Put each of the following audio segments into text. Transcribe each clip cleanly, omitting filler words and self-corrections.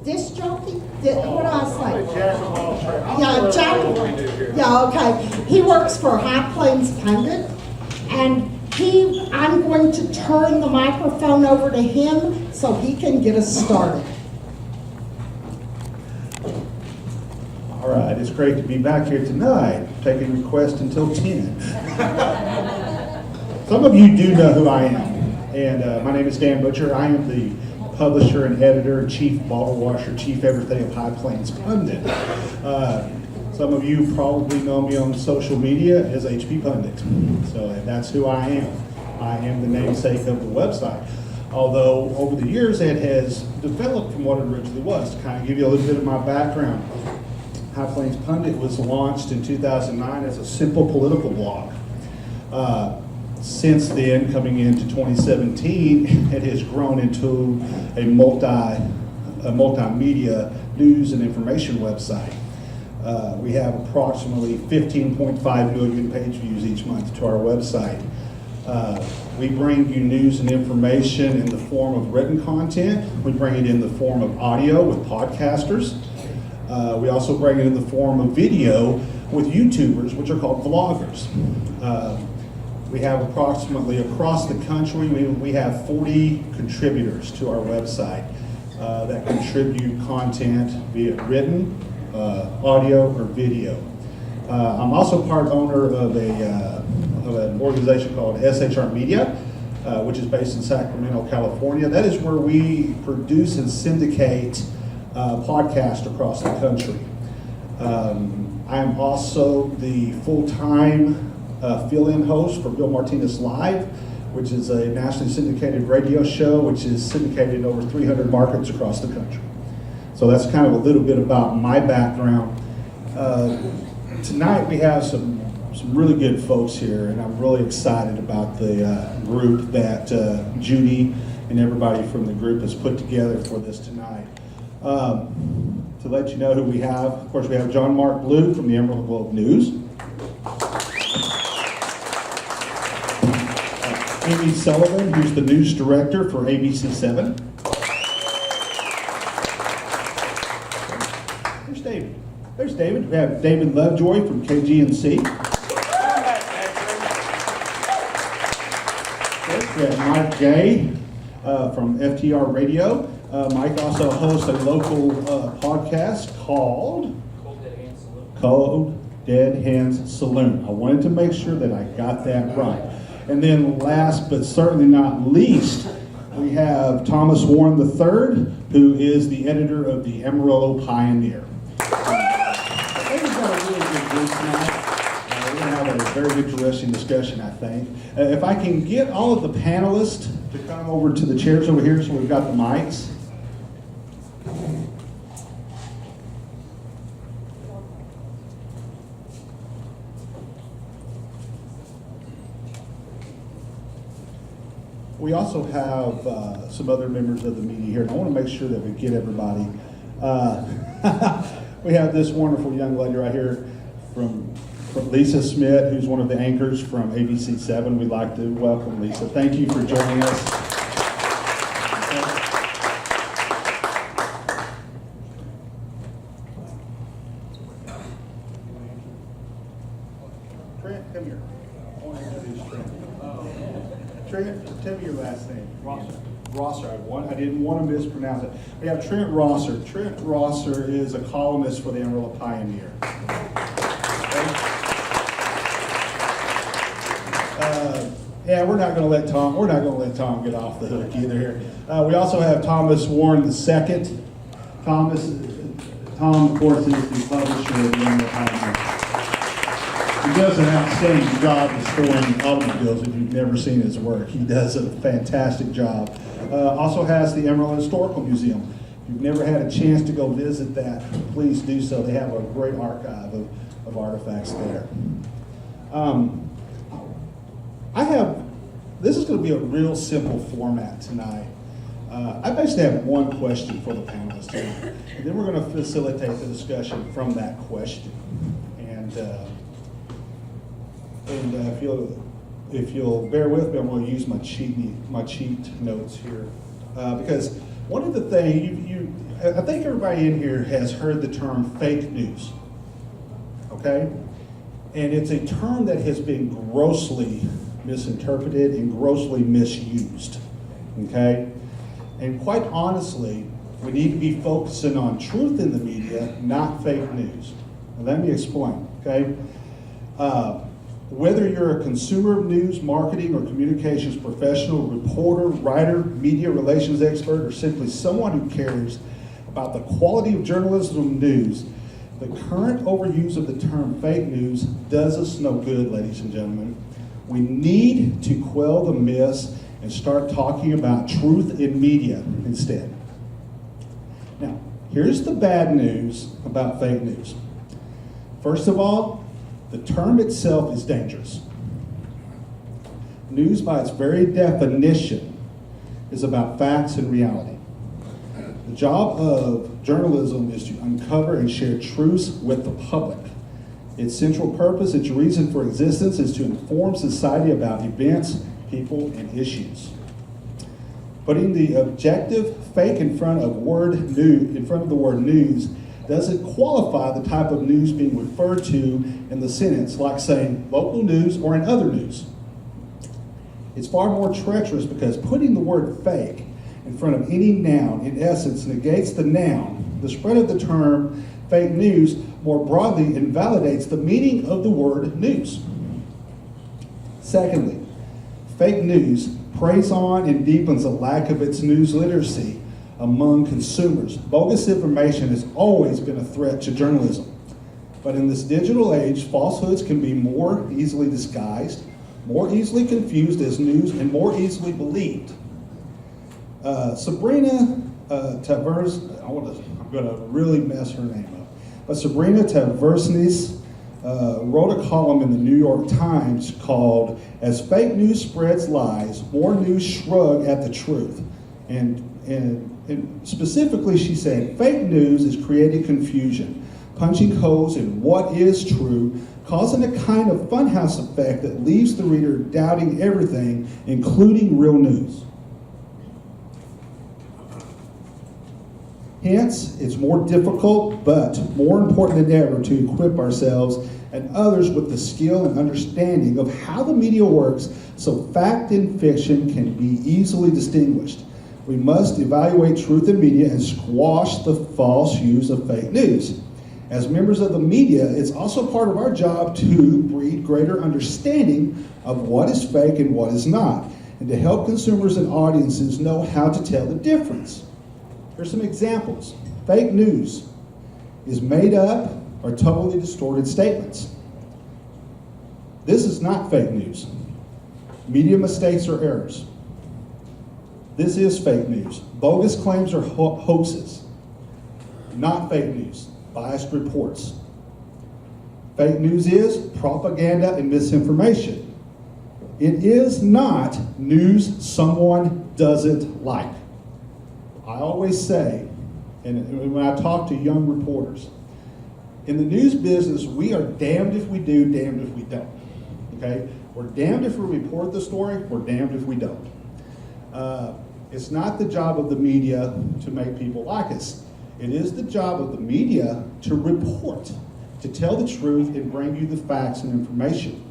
disc jockey? What do I say? Jack of all trades. Yeah, Jack. Yeah, okay. He works for High Plains Pundit, and I'm going to turn the microphone over to him so he can get us started. All right, it's great to be back here tonight, taking requests until 10. Some of you do know who I am, and my name is Dan Butcher. I am the publisher and editor, chief bottle washer, chief everything of High Plains Pundit. Some of you probably know me on social media as HP Pundit, so that's who I am. I am the namesake of the website. Although over the years it has developed from what it originally was. To kind of give you a little bit of my background, High Plains Pundit was launched in 2009 as a simple political blog. Since then, coming into 2017, it has grown into a multimedia news and information website. We have approximately 15.5 million page views each month to our website. We bring you news and information in the form of written content. We bring it in the form of audio with podcasters. We also bring it in the form of video with YouTubers, which are called vloggers. We have approximately across the country, we have 40 contributors to our website that contribute content, be it written, audio, or video. I'm also part owner of an organization called SHR Media, which is based in Sacramento, California. That is where we produce and syndicate podcasts across the country. I am also the full-time fill-in host for Bill Martinez Live, which is a nationally syndicated radio show, which is syndicated in over 300 markets across the country. So that's kind of a little bit about my background. Tonight we have some really good folks here, and I'm really excited about the group that Judy and everybody from the group has put together for this tonight. To let you know who we have, of course, we have John Mark Blue from the Amarillo Globe News. Amy Sullivan, who's the news director for ABC7. There's David. There's David. We have David Lovejoy from KGNC. We have Mike Gay from FTR Radio. Mike also hosts a local podcast called Cold Dead Hands Saloon. I wanted to make sure that I got that right. And then last but certainly not least, we have Thomas Warren III, who is the editor of the Amarillo Pioneer. I think we've got a really good group tonight. We're going to have a very interesting discussion, I think. If I can get all of the panelists to come over to the chairs over here so we've got the mics. We also have some other members of the media here, and I want to make sure that we get everybody. We have this wonderful young lady right here from Lisa Smith, who's one of the anchors from ABC7. We'd like to welcome Lisa. Thank you for joining us. Trent, come here. I want to introduce Trent. Trent, tell me your last name. Rosser. I didn't want to mispronounce it. We have Trent Rosser. Trent Rosser is a columnist for the Amarillo Pioneer. Yeah, we're not going to let Tom get off the hook either here. We also have Thomas Warren II. Tom, of course, is the publisher of the Amarillo Pioneer. He does an outstanding job of storing automobiles. If you've never seen his work, he does a fantastic job. Also has the Amarillo Historical Museum. If you've never had a chance to go visit that, please do so. They have a great archive of artifacts there. This is going to be a real simple format tonight. I basically have one question for the panelists here, and then we're going to facilitate the discussion from that question. And if you'll bear with me, I'm going to use my cheat notes here. Because one of the things, I think everybody in here has heard the term fake news, okay? And it's a term that has been grossly misinterpreted and grossly misused, okay? And quite honestly, we need to be focusing on truth in the media, not fake news. Now, let me explain, okay? Whether you're a consumer of news, marketing, or communications professional, reporter, writer, media relations expert, or simply someone who cares about the quality of journalism news, the current overuse of the term fake news does us no good, ladies and gentlemen. We need to quell the myths and start talking about truth in media instead. Now, here's the bad news about fake news. First of all, the term itself is dangerous. News, by its very definition, is about facts and reality. The job of journalism is to uncover and share truths with the public. Its central purpose, its reason for existence, is to inform society about events, people, and issues. Putting the objective fake in front of the word news doesn't qualify the type of news being referred to in the sentence, like saying local news or in other news. It's far more treacherous because putting the word fake in front of any noun, in essence, negates the noun. The spread of the term fake news more broadly invalidates the meaning of the word news. Secondly, fake news preys on and deepens the lack of its news literacy among consumers. Bogus information has always been a threat to journalism. But in this digital age, falsehoods can be more easily disguised, more easily confused as news, and more easily believed. Sabrina Tavers, I'm going to really mess her name up, but Sabrina Taversnis wrote a column in the New York Times called "As Fake News Spreads Lies, More News Shrug at the Truth." And specifically, she said, fake news is creating confusion, punching holes in what is true, causing a kind of funhouse effect that leaves the reader doubting everything, including real news. Hence, it's more difficult, but more important than ever to equip ourselves and others with the skill and understanding of how the media works so fact and fiction can be easily distinguished. We must evaluate truth in media and squash the false use of fake news. As members of the media, it's also part of our job to breed greater understanding of what is fake and what is not, and to help consumers and audiences know how to tell the difference. Here's some examples. Fake news is made up or totally distorted statements. This is not fake news. Media mistakes or errors. This is fake news. Bogus claims are hoaxes. Not fake news. Biased reports. Fake news is propaganda and misinformation. It is not news someone doesn't like. I always say, and when I talk to young reporters, in the news business, we are damned if we do, damned if we don't. Okay? We're damned if we report the story, we're damned if we don't. It's not the job of the media to make people like us. It is the job of the media to report, to tell the truth and bring you the facts and information.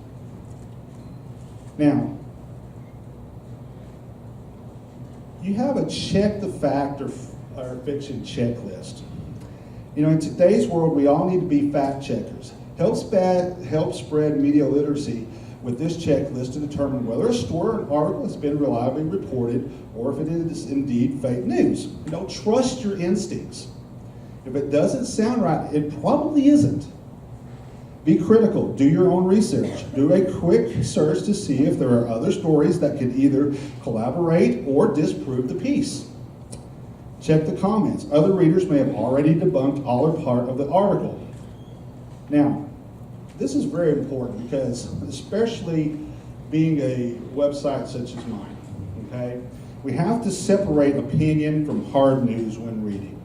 Now, you have a check the fact or fiction checklist. You know, in today's world, we all need to be fact checkers. Help spread media literacy with this checklist to determine whether a story or an article has been reliably reported or if it is indeed fake news. You know, trust your instincts. If it doesn't sound right, it probably isn't. Be critical. Do your own research. Do a quick search to see if there are other stories that could either collaborate or disprove the piece. Check the comments. Other readers may have already debunked all or part of the article. Now, this is very important because, especially being a website such as mine, okay, we have to separate opinion from hard news when reading.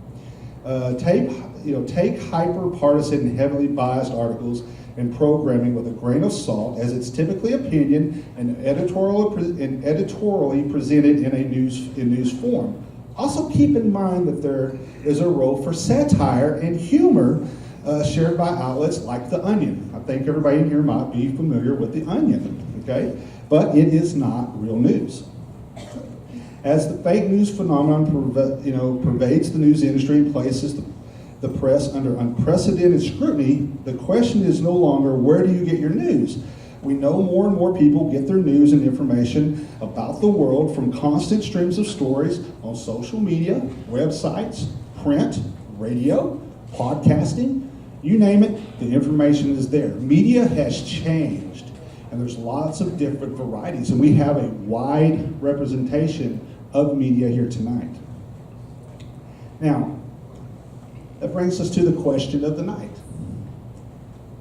Take hyper-partisan and heavily biased articles and programming with a grain of salt, as it's typically opinion and editorially presented in news form. Also keep in mind that there is a role for satire and humor shared by outlets like The Onion. I think everybody in here might be familiar with The Onion, okay? But it is not real news. As the fake news phenomenon pervades the news industry and places the press under unprecedented scrutiny, the question is no longer where do you get your news? We know more and more people get their news and information about the world from constant streams of stories on social media, websites, print, radio, podcasting, you name it, the information is there. Media has changed, and there's lots of different varieties, and we have a wide representation of media here tonight. Now, that brings us to the question of the night.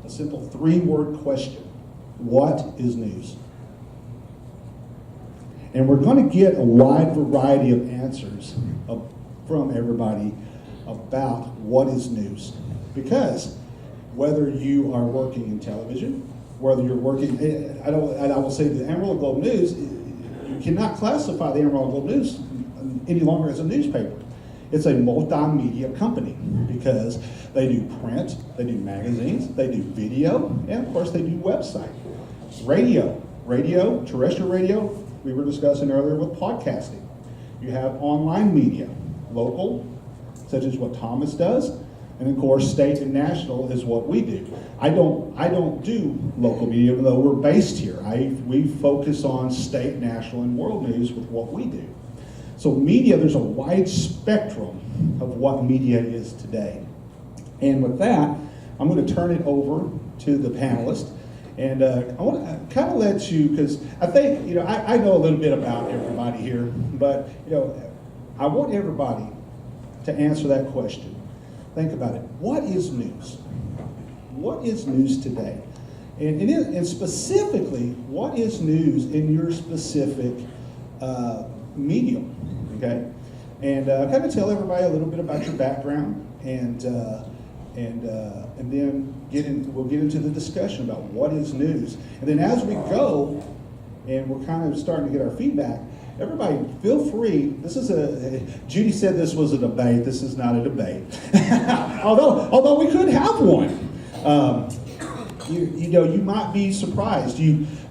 A simple 3-word question. What is news? And we're going to get a wide variety of answers from everybody about what is news. Because whether you are working in television, whether you're working, I will say the Amarillo Globe News, you cannot classify the Amarillo Globe News any longer as a newspaper. It's a multimedia company because they do print, they do magazines, they do video, and of course they do website. Radio, terrestrial radio, we were discussing earlier with podcasting. You have online media, local, such as what Thomas does, and of course state and national is what we do. I don't do local media, even though we're based here. We focus on state, national, and world news with what we do. So media, there's a wide spectrum of what media is today. And with that, I'm going to turn it over to the panelists. And I want to kind of let you, because I think, I know a little bit about everybody here, but, I want everybody to answer that question. Think about it. What is news? What is news today? And specifically, what is news in your specific medium? Okay, and kind of tell everybody a little bit about your background, and then we'll get into the discussion about what is news. And then as we go, and we're kind of starting to get our feedback, everybody feel free. Judy said this was a debate. This is not a debate. although we could have one. You might be surprised.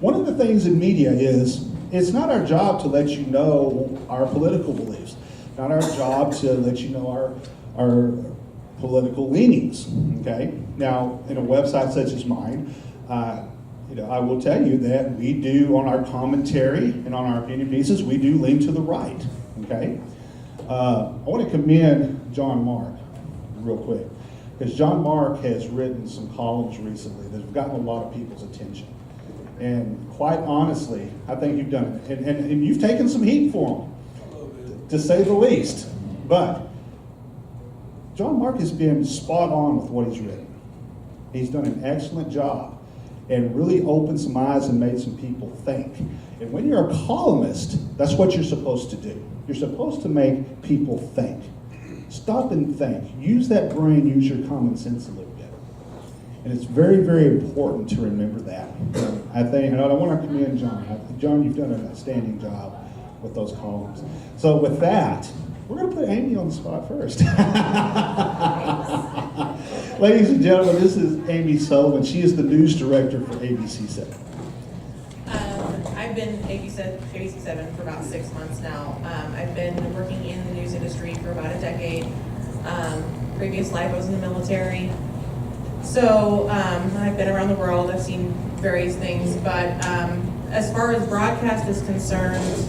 One of the things in media is it's not our job to let you know our political beliefs. Not our job to let you know our political leanings. Okay. Now, in a website such as mine, I will tell you that we do, on our commentary and on our opinion pieces, we do lean to the right. Okay. I want to commend John Mark real quick, because John Mark has written some columns recently that have gotten a lot of people's attention. And quite honestly, I think you've done it. And you've taken some heat for them, to say the least. But John Mark has been spot on with what he's written. He's done an excellent job and really opened some eyes and made some people think. And when you're a columnist, that's what you're supposed to do. You're supposed to make people think. Stop and think. Use that brain, use your common sense a little bit. And it's very, very important to remember that. I think, and I want to commend John. John, you've done an outstanding job with those columns. So with that, we're going to put Amy on the spot first. Ladies and gentlemen, this is Amy Sullivan. She is the news director for ABC7. I've been ABC7 for about 6 months now. I've been working in the news industry for about a decade. Previous life, I was in the military. So I've been around the world. I've seen various things. But as far as broadcast is concerned,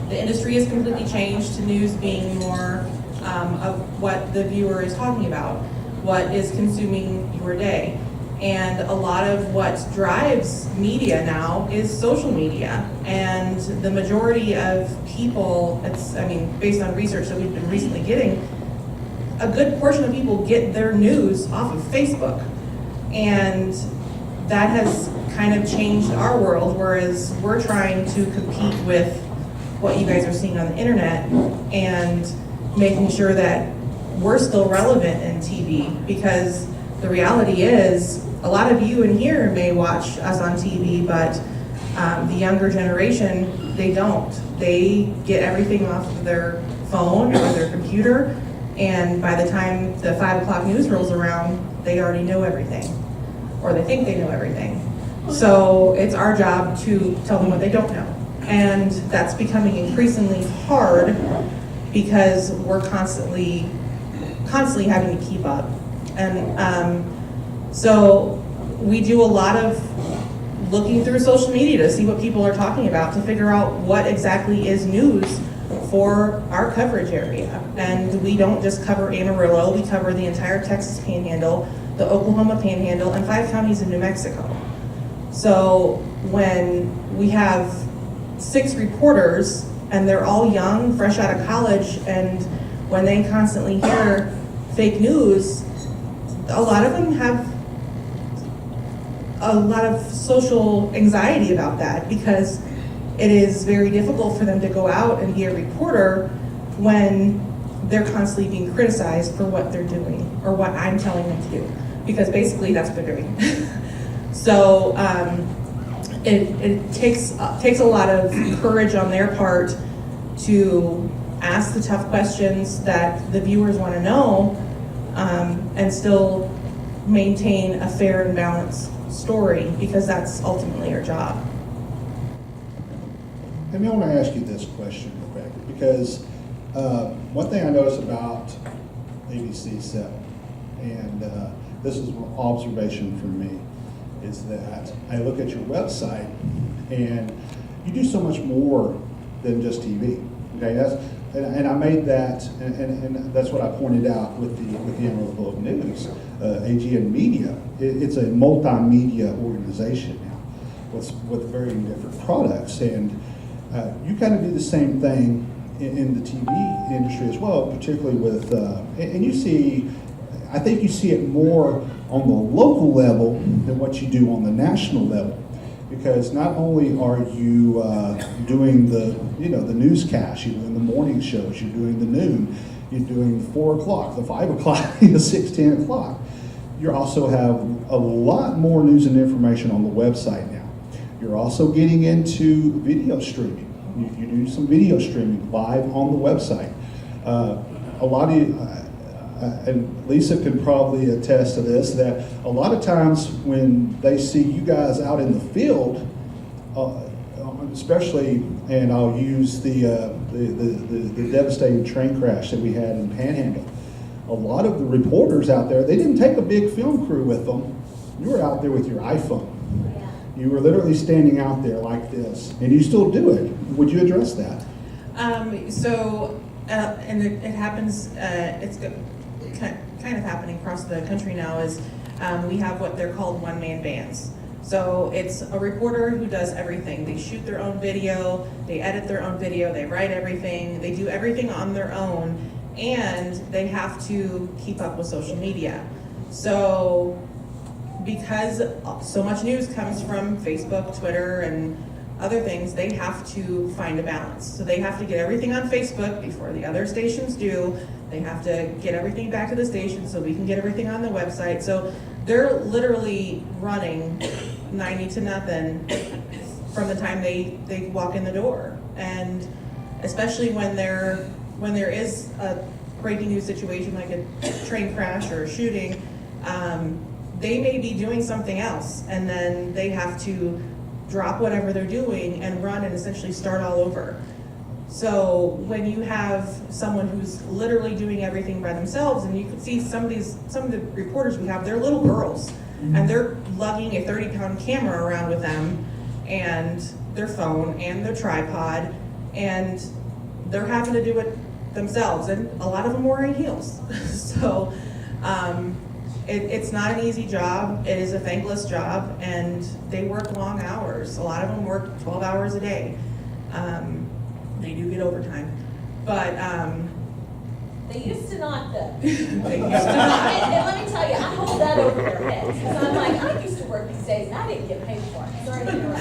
the industry has completely changed to news being more of what the viewer is talking about, what is consuming your day. And a lot of what drives media now is social media. And the majority of people, based on research that we've been recently getting, a good portion of people get their news off of Facebook. And that has kind of changed our world, whereas we're trying to compete with what you guys are seeing on the internet and making sure that we're still relevant in TV, because the reality is a lot of you in here may watch us on TV, but the younger generation, they don't. They get everything off of their phone or their computer, and by the time the 5 o'clock news rolls around, they already know everything, or they think they know everything. So it's our job to tell them what they don't know. And that's becoming increasingly hard because we're constantly having to keep up. And so we do a lot of looking through social media to see what people are talking about, to figure out what exactly is news for our coverage area. And we don't just cover Amarillo, we cover the entire Texas Panhandle, the Oklahoma Panhandle, and 5 counties in New Mexico. So when we have 6 reporters and they're all young, fresh out of college, and when they constantly hear fake news, a lot of them have a lot of social anxiety about that, because it is very difficult for them to go out and be a reporter when they're constantly being criticized for what they're doing or what I'm telling them to do, because basically that's what they're doing. So it takes a lot of courage on their part to ask the tough questions that the viewers want to know, and still maintain a fair and balanced story, because that's ultimately our job. Amy, I want to ask you this question real quick, because one thing I noticed about ABC 7, and this is an observation from me, is that I look at your website and you do so much more than just TV. Okay, and I made that, and that's what I pointed out with the Amarillo Globe News, AGN Media. It's a multimedia organization now with very different products, and you kind of do the same thing in the TV industry as well, particularly with, and you see, I think you see it more on the local level than what you do on the national level, because not only are you doing the newscast, you're doing the morning shows, you're doing the noon, you're doing the 4 o'clock, the 5 o'clock, the 6, 10 o'clock. You also have a lot more news and information on the website now. You're also getting into video streaming. You do some video streaming live on the website. A lot of you, and Lisa can probably attest to this, that a lot of times when they see you guys out in the field, especially, and I'll use the devastating train crash that we had in Panhandle. A lot of the reporters out there, they didn't take a big film crew with them. You were out there with your iPhone. You were literally standing out there like this, and you still do it. Would you address that? And it happens, it's kind of happening across the country now, is we have what they're called one-man bands. So it's a reporter who does everything. They shoot their own video, they edit their own video, they write everything, they do everything on their own, and they have to keep up with social media. So because so much news comes from Facebook, Twitter, and other things, they have to find a balance. So they have to get everything on Facebook before the other stations do. They have to get everything back to the station so we can get everything on the website. So they're literally running 90 to nothing from the time they walk in the door. And especially when there is a breaking news situation like a train crash or a shooting, they may be doing something else, and then they have to drop whatever they're doing and run and essentially start all over. So when you have someone who's literally doing everything by themselves, and you can see some of the reporters we have, they're little girls, and they're lugging a 30-pound camera around with them, and their phone and their tripod, and they're having to do it themselves, and a lot of them wearing heels. So it's not an easy job. It is a thankless job, and they work long hours. A lot of them work 12 hours a day. They do get overtime, but they used to not though. they used to not. And let me tell you, I hold that over their heads, because I'm like, I used to work these days and I didn't get paid for it. Sorry to interrupt.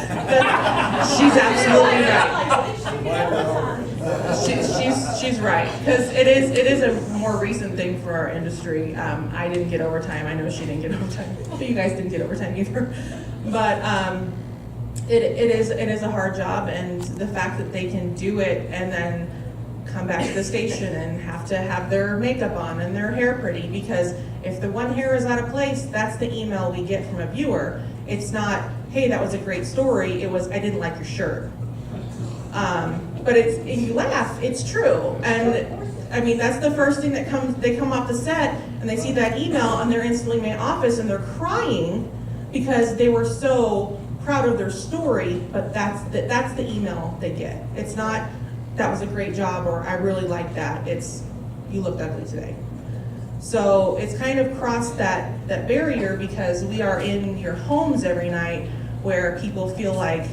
She's absolutely right. I'm like, well, they should get overtime. she's right, because it is a more recent thing for our industry. I didn't get overtime. I know she didn't get overtime. You guys didn't get overtime either. But it is a hard job, and the fact that they can do it and then come back to the station and have to have their makeup on and their hair pretty, because if the one hair is out of place, that's the email we get from a viewer. It's not, hey, that was a great story. It was, I didn't like your shirt. But and you laugh, it's true. And I mean, that's the first thing that they come off the set and they see that email and they're instantly in my office and they're crying because they were so proud of their story, but that's the email they get. It's not, that was a great job, or I really like that. It's, you looked ugly today. So it's kind of crossed that barrier, because we are in your homes every night where people feel like,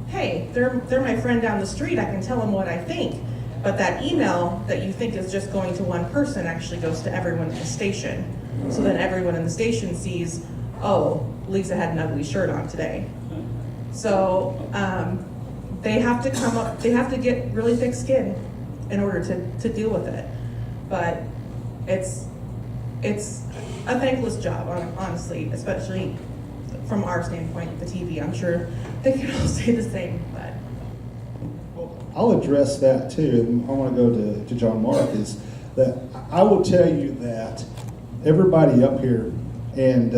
hey, they're my friend down the street, I can tell them what I think. But that email that you think is just going to one person actually goes to everyone in the station. So then everyone in the station sees, oh, Lisa had an ugly shirt on today. So they have to get really thick skin in order to deal with it. But it's a thankless job, honestly, especially from our standpoint, the TV. I'm sure they can all say the same, but. Well, I'll address that too, and I want to go to John Mark, is that I will tell you that everybody up here and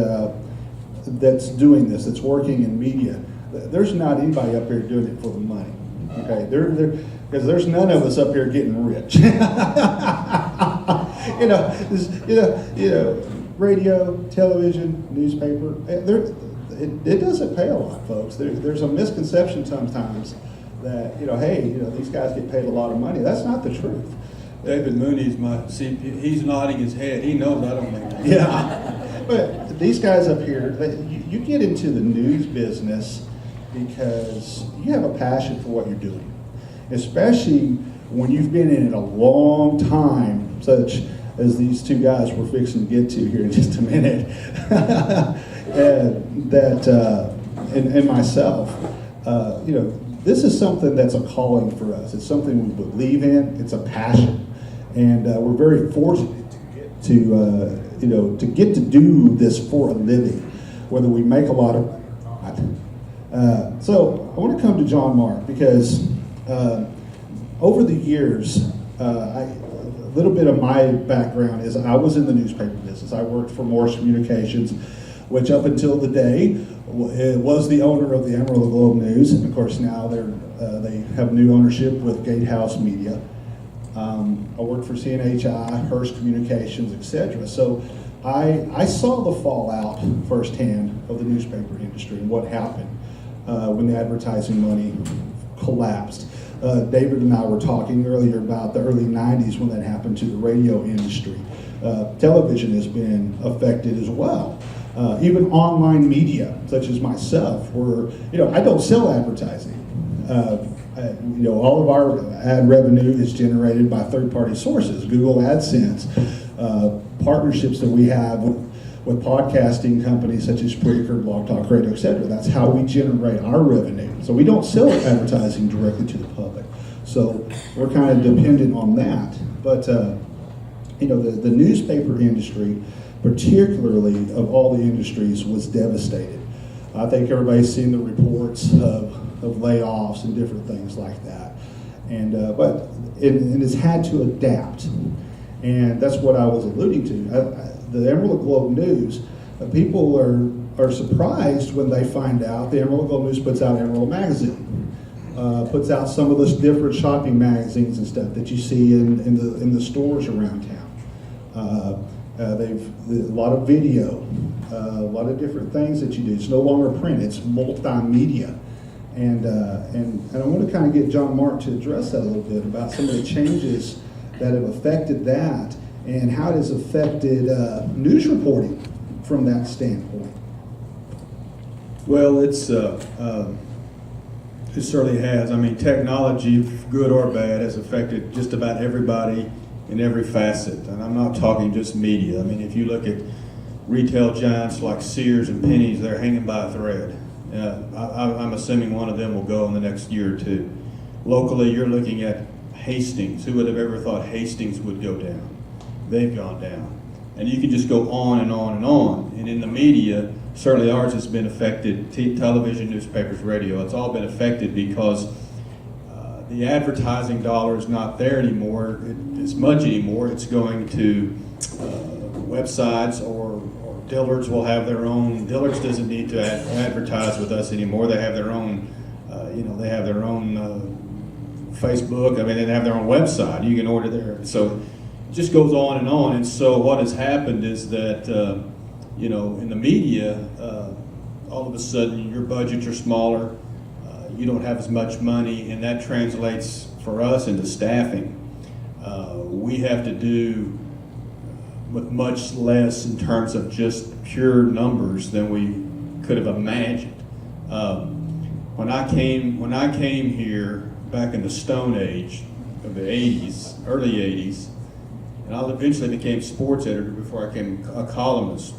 that's doing this, that's working in media, there's not anybody up here doing it for the money. Okay, because there's none of us up here getting rich. you know, radio, television, newspaper. It doesn't pay a lot, folks. There's a misconception sometimes that, hey, these guys get paid a lot of money. That's not the truth. David Mooney's he's nodding his head. He knows I don't make money. Yeah. But these guys up here, you get into the news business because you have a passion for what you're doing, especially when you've been in it a long time, such as these two guys we're fixing to get to here in just a minute, and myself. This is something that's a calling for us. It's something we believe in. It's a passion, and we're very fortunate to get to do this for a living, whether we make a lot of money or not. So I want to come to John Mark, because over the years, a little bit of my background is I was in the newspaper business. I worked for Morris Communications, which up until the day was the owner of the Amarillo Globe News, and of course now they have new ownership with Gatehouse Media. I worked for CNHI, Hearst Communications, etc. So I saw the fallout firsthand of the newspaper industry and what happened when the advertising money collapsed. David and I were talking earlier about the early 90s when that happened to the radio industry. Television has been affected as well. Even online media, such as myself, I don't sell advertising. All of our ad revenue is generated by third-party sources, Google AdSense, partnerships that we have with podcasting companies such as Spreaker, Blog Talk Radio, etc. That's how we generate our revenue. So we don't sell advertising directly to the public. So we're kind of dependent on that. But the newspaper industry, particularly of all the industries, was devastated. I think everybody's seen the reports of layoffs and different things like that. And but it has had to adapt. And that's what I was alluding to. The Amarillo Globe News, people are surprised when they find out the Amarillo Globe News puts out Amarillo Magazine, puts out some of those different shopping magazines and stuff that you see in the stores around town. They've a lot of video, a lot of different things that you do. It's no longer print; it's multimedia. And I want to kind of get John Mark to address that a little bit about some of the changes that have affected that and how it has affected news reporting from that standpoint. Well, it certainly has. I mean, technology, good or bad, has affected just about everybody in every facet. And I'm not talking just media. I mean, if you look at retail giants like Sears and Penny's, they're hanging by a thread. I'm assuming one of them will go in the next year or two. Locally, you're looking at Hastings. Who would have ever thought Hastings would go down? They've gone down. And you can just go on and on and on. And in the media, certainly ours has been affected, television, newspapers, radio, it's all been affected because the advertising dollar is not there anymore, as much anymore. It's going to websites or Dillard's will have their own. Dillard's doesn't need to advertise with us anymore. They have their own, they have their own Facebook. I mean, they have their own website. You can order there. So it just goes on and on. And so what has happened is that, in the media, all of a sudden your budgets are smaller. You don't have as much money, and that translates for us into staffing. We have to do with much less in terms of just pure numbers than we could have imagined. When I came here back in the Stone Age of the 80s, early 80s, and I eventually became sports editor before I became a columnist,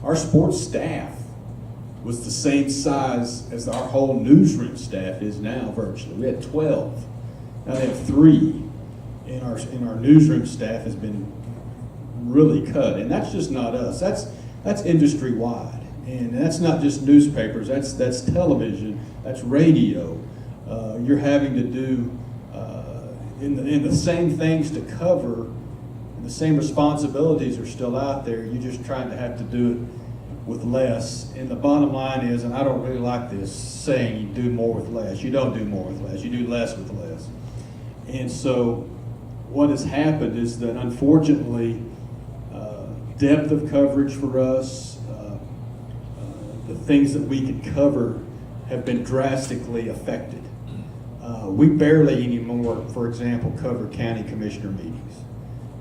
our sports staff was the same size as our whole newsroom staff is now, virtually. We had 12. Now they have 3. And our newsroom staff has been really cut. And that's just not us. That's industry wide. And that's not just newspapers, that's television, that's radio. You're having to do in the same things to cover, and the same responsibilities are still out there. You're just trying to have to do it with less. And the bottom line is, and I don't really like this saying, you do more with less. You don't do more with less, you do less with less. And so what has happened is that unfortunately, depth of coverage for us, the things that we can cover have been drastically affected. We barely anymore, for example, cover county commissioner meetings.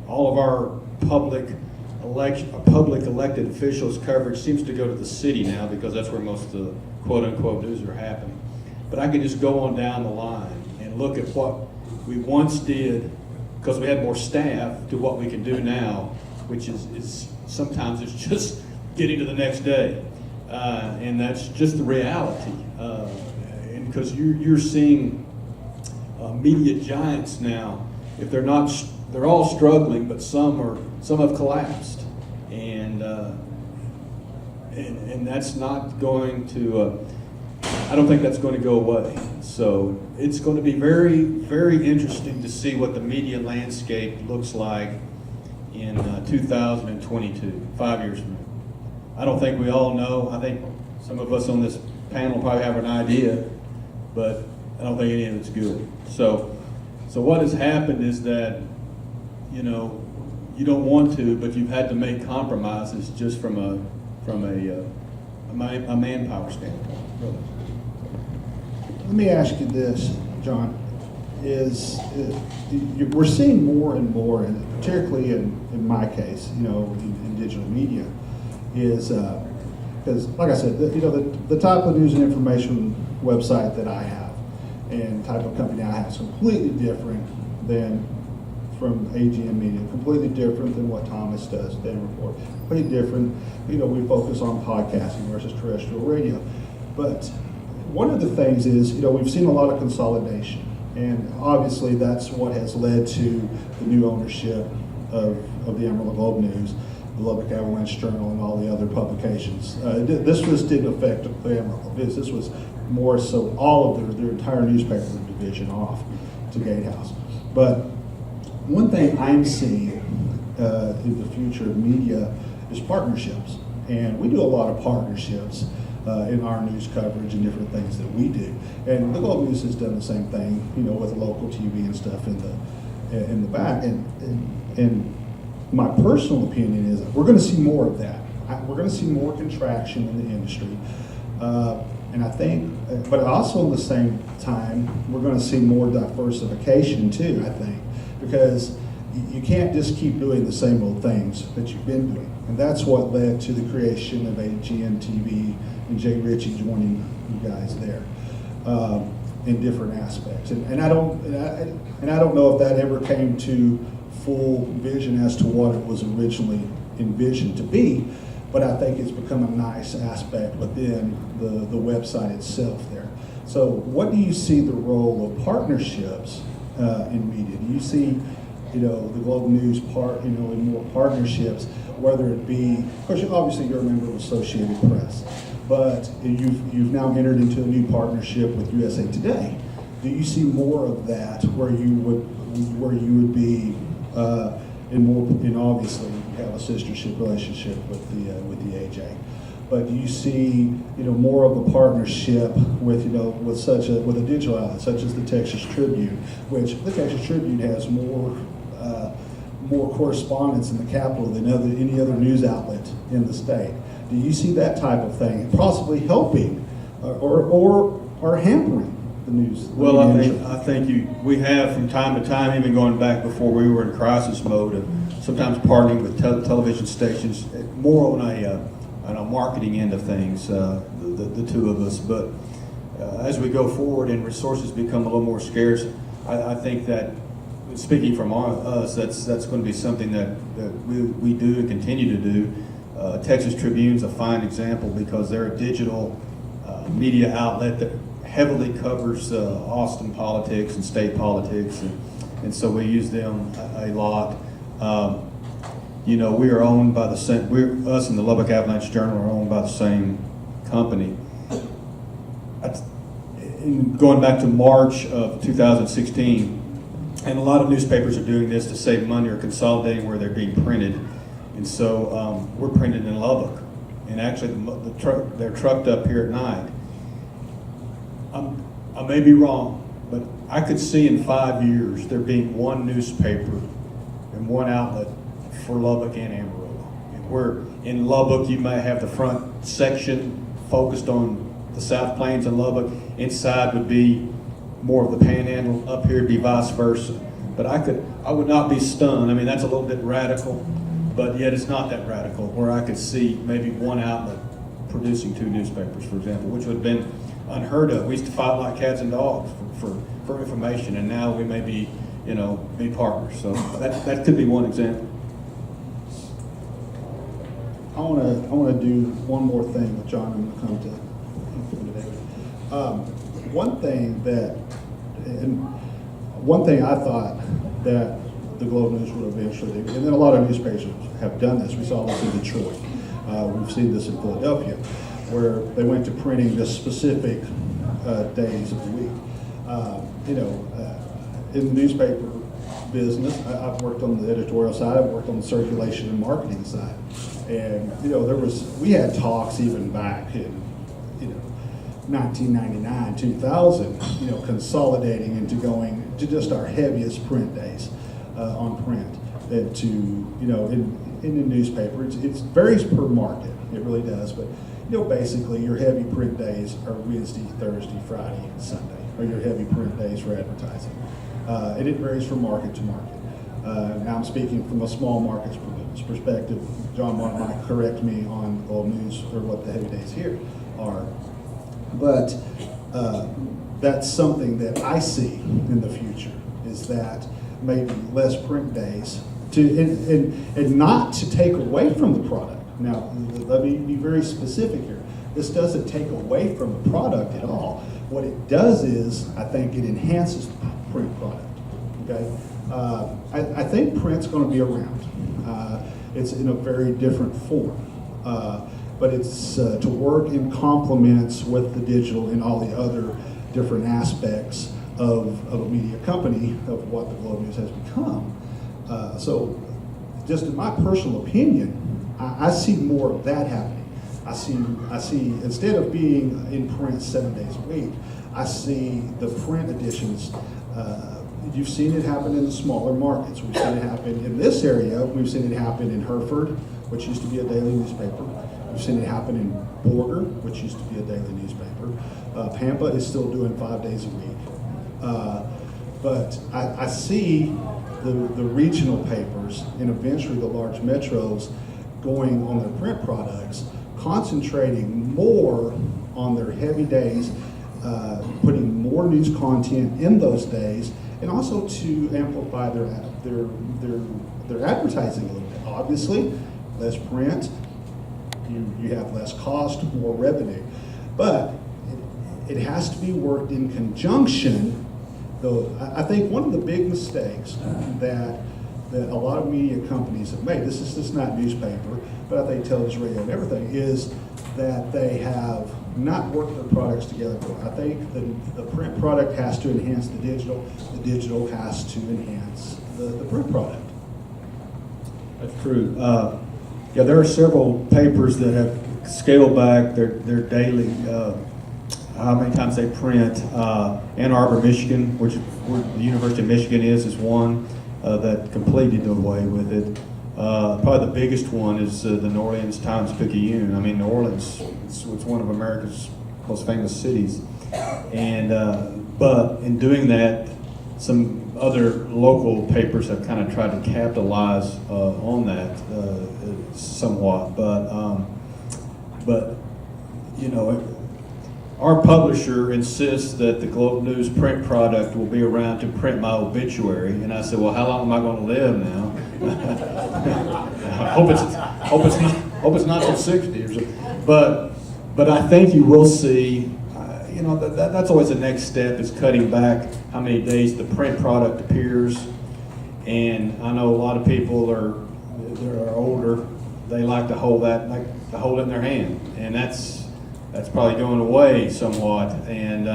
All of our public elected officials coverage seems to go to the city now because that's where most of the quote-unquote news are happening. But I could just go on down the line and look at what we once did because we had more staff to what we can do now, which is sometimes it's just getting to the next day. And that's just the reality. And because you're seeing media giants now, if they're not, they're all struggling, but some have collapsed. And that's not going to, I don't think that's going to go away. So it's going to be very, very interesting to see what the media landscape looks like in 2022, 5 years from now. I don't think we all know. I think some of us on this panel probably have an idea, but I don't think any of it's good. So what has happened is that, you don't want to, but you've had to make compromises just from a manpower standpoint. Really. Let me ask you this, John. We're seeing more and more, and particularly in my case, in digital media, is because, like I said, the type of news and information website that I have and type of company I have is completely different than from AGM Media, completely different than what Thomas does, Dan Report, completely different. We focus on podcasting versus terrestrial radio. But one of the things is, we've seen a lot of consolidation, and obviously that's what has led to the new ownership of the Amarillo Globe News, the Lubbock Avalanche Journal, and all the other publications. This didn't affect the Amarillo News. This was more so all of their entire newspaper division off to Gatehouse. But one thing I'm seeing in the future of media is partnerships, and we do a lot of partnerships in our news coverage and different things that we do. And the Globe News has done the same thing, with local TV and stuff in the back. And my personal opinion is we're going to see more of that. We're going to see more contraction in the industry. And I think, but also at the same time, we're going to see more diversification too, I think, because you can't just keep doing the same old things that you've been doing. And that's what led to the creation of KGNC and Jay Ritchie joining you guys there in different aspects. And I don't know if that ever came to full vision as to what it was originally envisioned to be, but I think it's become a nice aspect within the website itself there. So what do you see the role of partnerships in media? Do you see, the Globe News in more partnerships, whether it be, of course, obviously you're a member of Associated Press, but you've now entered into a new partnership with USA Today. Do you see more of that where you would be obviously you have a sistership relationship with the AJ, but do you see more of a partnership with with a digital outlet such as the Texas Tribune, which the Texas Tribune has more correspondence in the Capitol than any other news outlet in the state? Do you see that type of thing possibly helping or hampering the news? Well, I think we have from time to time, even going back before we were in crisis mode, and sometimes partnering with television stations, more on a marketing end of things, the two of us. But as we go forward and resources become a little more scarce, I think that, speaking from us, that's going to be something that we do and continue to do. Texas Tribune's a fine example because they're a digital media outlet that heavily covers Austin politics and state politics, and so we use them a lot. We are owned by the same. Us and the Lubbock Avalanche Journal are owned by the same company. Going back to March of 2016. And a lot of newspapers are doing this to save money or consolidating where they're being printed. And so we're printed in Lubbock. And actually they're trucked up here at night. I may be wrong, but I could see in 5 years there being one newspaper and one outlet for Lubbock and Amarillo. Where in Lubbock you may have the front section focused on the South Plains and Lubbock. Inside would be more of the Panhandle. Up here it'd be vice versa. But I would not be stunned. I mean, that's a little bit radical, but yet it's not that radical, where I could see maybe one outlet producing two newspapers, for example, which would have been unheard of. We used to fight like cats and dogs for information, and now we may be, be partners. So that could be one example. I want to do one more thing with John. I'm going to come to David. One thing I thought that the Globe News would eventually do, and then a lot of newspapers have done this. We saw this in Detroit. We've seen this in Philadelphia, where they went to printing just specific days of the week. In the newspaper business, I've worked on the editorial side. I've worked on the circulation and marketing side, and we had talks even back in 1999, 2000, consolidating into going to just our heaviest print days on print. And to, in the newspaper, it varies per market. It really does. But, basically your heavy print days are Wednesday, Thursday, Friday, and Sunday, are your heavy print days for advertising. And it varies from market to market. Now I'm speaking from a small market's perspective. John might correct me on Globe News or what the heavy days here are. But that's something that I see in the future, is that maybe less print days and not to take away from the product. Now, let me be very specific here. This doesn't take away from the product at all. What it does is, I think it enhances the print product, okay? I think print's gonna be around. It's in a very different form. But it's to work in complements with the digital and all the other different aspects of a media company, of what the Globe News has become. So just in my personal opinion, I see more of that happening. I see instead of being in print 7 days a week, I see the print editions. You've seen it happen in the smaller markets. We've seen it happen in this area. We've seen it happen in Hereford, which used to be a daily newspaper. We've seen it happen in Borger, which used to be a daily newspaper. Pampa is still doing 5 days a week. But I see the regional papers and eventually the large metros going on their print products, concentrating more on their heavy days, putting more news content in those days, and also to amplify their advertising a little bit. Obviously, less print, you have less cost, more revenue. But it has to be worked in conjunction I think one of the big mistakes that a lot of media companies have made, this is not newspaper, but I think television, radio, and everything, is that they have not worked their products together. I think the print product has to enhance the digital has to enhance the print product. That's true. Yeah, there are several papers that have scaled back their daily, how many times they print. Ann Arbor, Michigan, which where the University of Michigan is one that completely did away with it. Probably the biggest one is the New Orleans Times-Picayune. I mean, New Orleans, it's one of America's most famous cities. And, but in doing that, some other local papers have kind of tried to capitalize on that somewhat. But, you know, our publisher insists that the Globe News print product will be around to print my obituary, and I said, well, how long am I going to live now? I hope it's not till 60 or so. But I think you will see, you know, that's always the next step, is cutting back how many days the print product appears. And I know a lot of people that are older, they like to hold it in their hand, and that's probably going away somewhat. And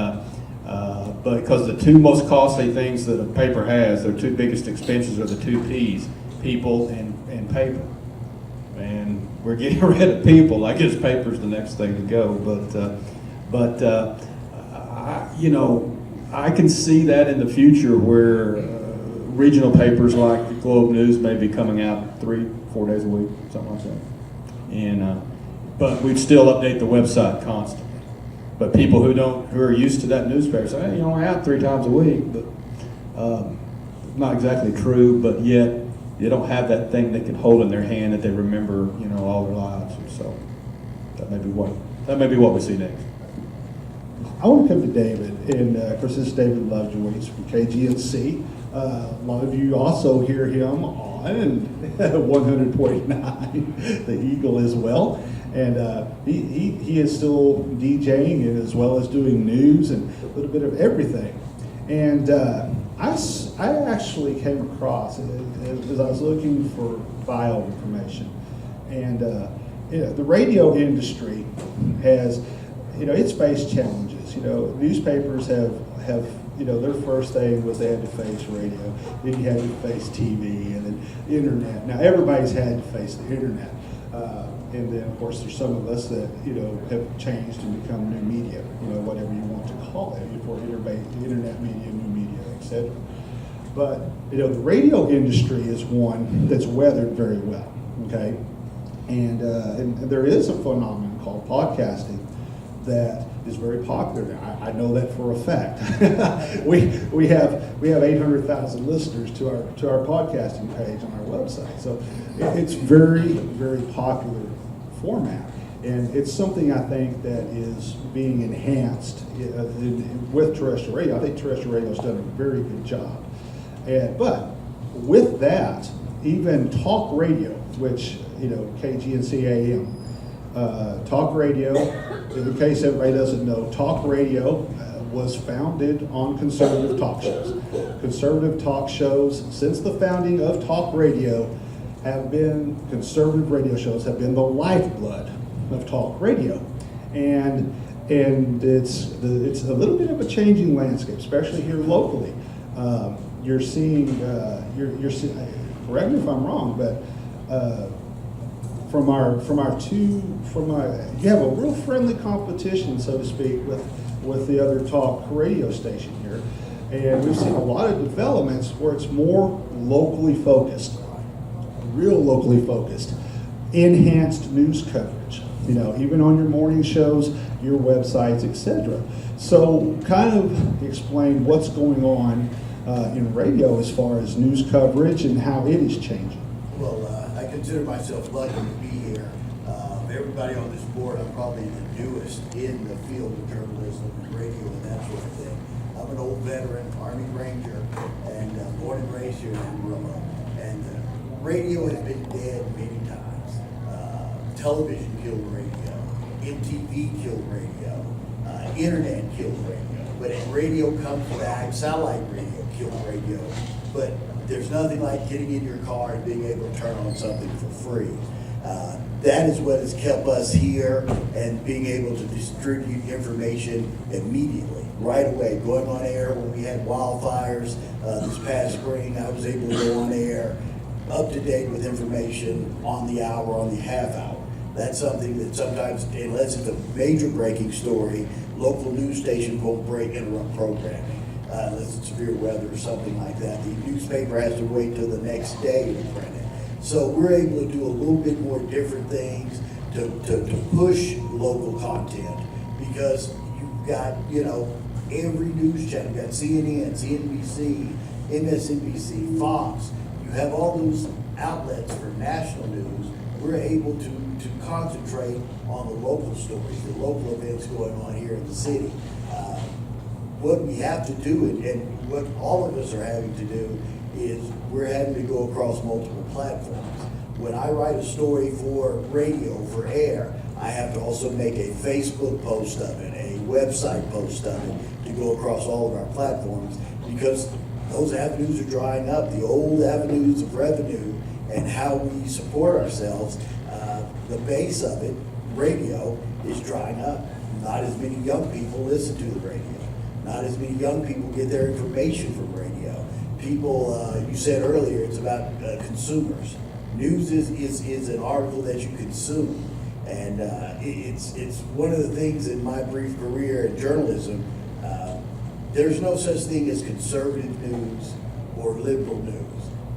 but because the two most costly things that a paper has, their two biggest expenses are the two P's: people and paper. And we're getting rid of people. I guess paper's the next thing to go. But you know, I can see that in the future where regional papers like the Globe News may be coming out 3-4 days a week, something like that. And but we'd still update the website constantly. But people who are used to that newspaper say, hey, you know, I'm out 3 times a week. But not exactly true, but yet they don't have that thing they can hold in their hand that they remember, you know, all their lives. So that may be what we see next. I want to come to David, and of course this is David Lovejoy. He's from KGNC. A lot of you also hear him on 100.9, the Eagle as well. And he is still DJing and as well as doing news and a little bit of everything. And I actually came across, as I was looking for bio information, and you know, the radio industry has, you know, it's faced challenges. You know, newspapers have you know, their first thing was they had to face radio, then you had to face TV, and then the internet. Now everybody's had to face the internet. And then, of course, there's some of us that, you know, have changed and become new media, you know, whatever you want to call it, for internet media, new media, etc. But, you know, the radio industry is one that's weathered very well, okay? And there is a phenomenon called podcasting that is very popular now. I know that for a fact. we have 800,000 listeners to our podcasting page on our website, so it's very, very popular format, and it's something I think that is being enhanced with terrestrial radio. I think terrestrial radio has done a very good job, but with that, even talk radio, which, you know, KGNC AM. Talk radio, in case everybody doesn't know, talk radio was founded on conservative talk shows. Conservative talk shows, since the founding of talk radio, conservative radio shows have been the lifeblood of talk radio. And it's a little bit of a changing landscape, especially here locally. You're seeing, correct me if I'm wrong, but you have a real friendly competition, so to speak, with the other talk radio station here, and we've seen a lot of developments where it's more locally focused, real locally focused, enhanced news coverage. You know, even on your morning shows, your websites, etc. So, kind of explain what's going on in radio as far as news coverage and how it is changing. Well, I consider myself lucky to be here. Everybody on this board, I'm probably the newest in the field of journalism and radio and that sort of thing. I'm an old veteran, Army Ranger, and born and raised here in Amarillo. And radio has been dead many times. Television killed radio. MTV killed radio. Internet killed radio. but radio comes back, satellite radio killed radio, but there's nothing like getting in your car and being able to turn on something for free. That is what has kept us here and being able to distribute information immediately, right away. Going on air when we had wildfires this past spring, I was able to go on air up to date with information on the hour, on the half hour. That's something that sometimes, unless it's a major breaking story, local news station won't interrupt programming. Unless it's severe weather or something like that. The newspaper has to wait till the next day to print it. So we're able to do a little bit more different things to push local content, because you've got, every news channel. You've got CNN, CNBC, MSNBC, Fox. You have all those outlets for national news. We're able to concentrate on the local stories, the local events going on here in the city. What we have to do, and what all of us are having to do, is we're having to go across multiple platforms. When I write a story for radio, for air, I have to also make a Facebook post of it, a website post of it, to go across all of our platforms, because those avenues are drying up, the old avenues of revenue and how we support ourselves. The base of it, radio, is drying up. Not as many young people listen to the radio. Not as many young people get their information from radio. People, you said earlier, it's about consumers. News is an article that you consume. And it's one of the things in my brief career in journalism, there's no such thing as conservative news or liberal news.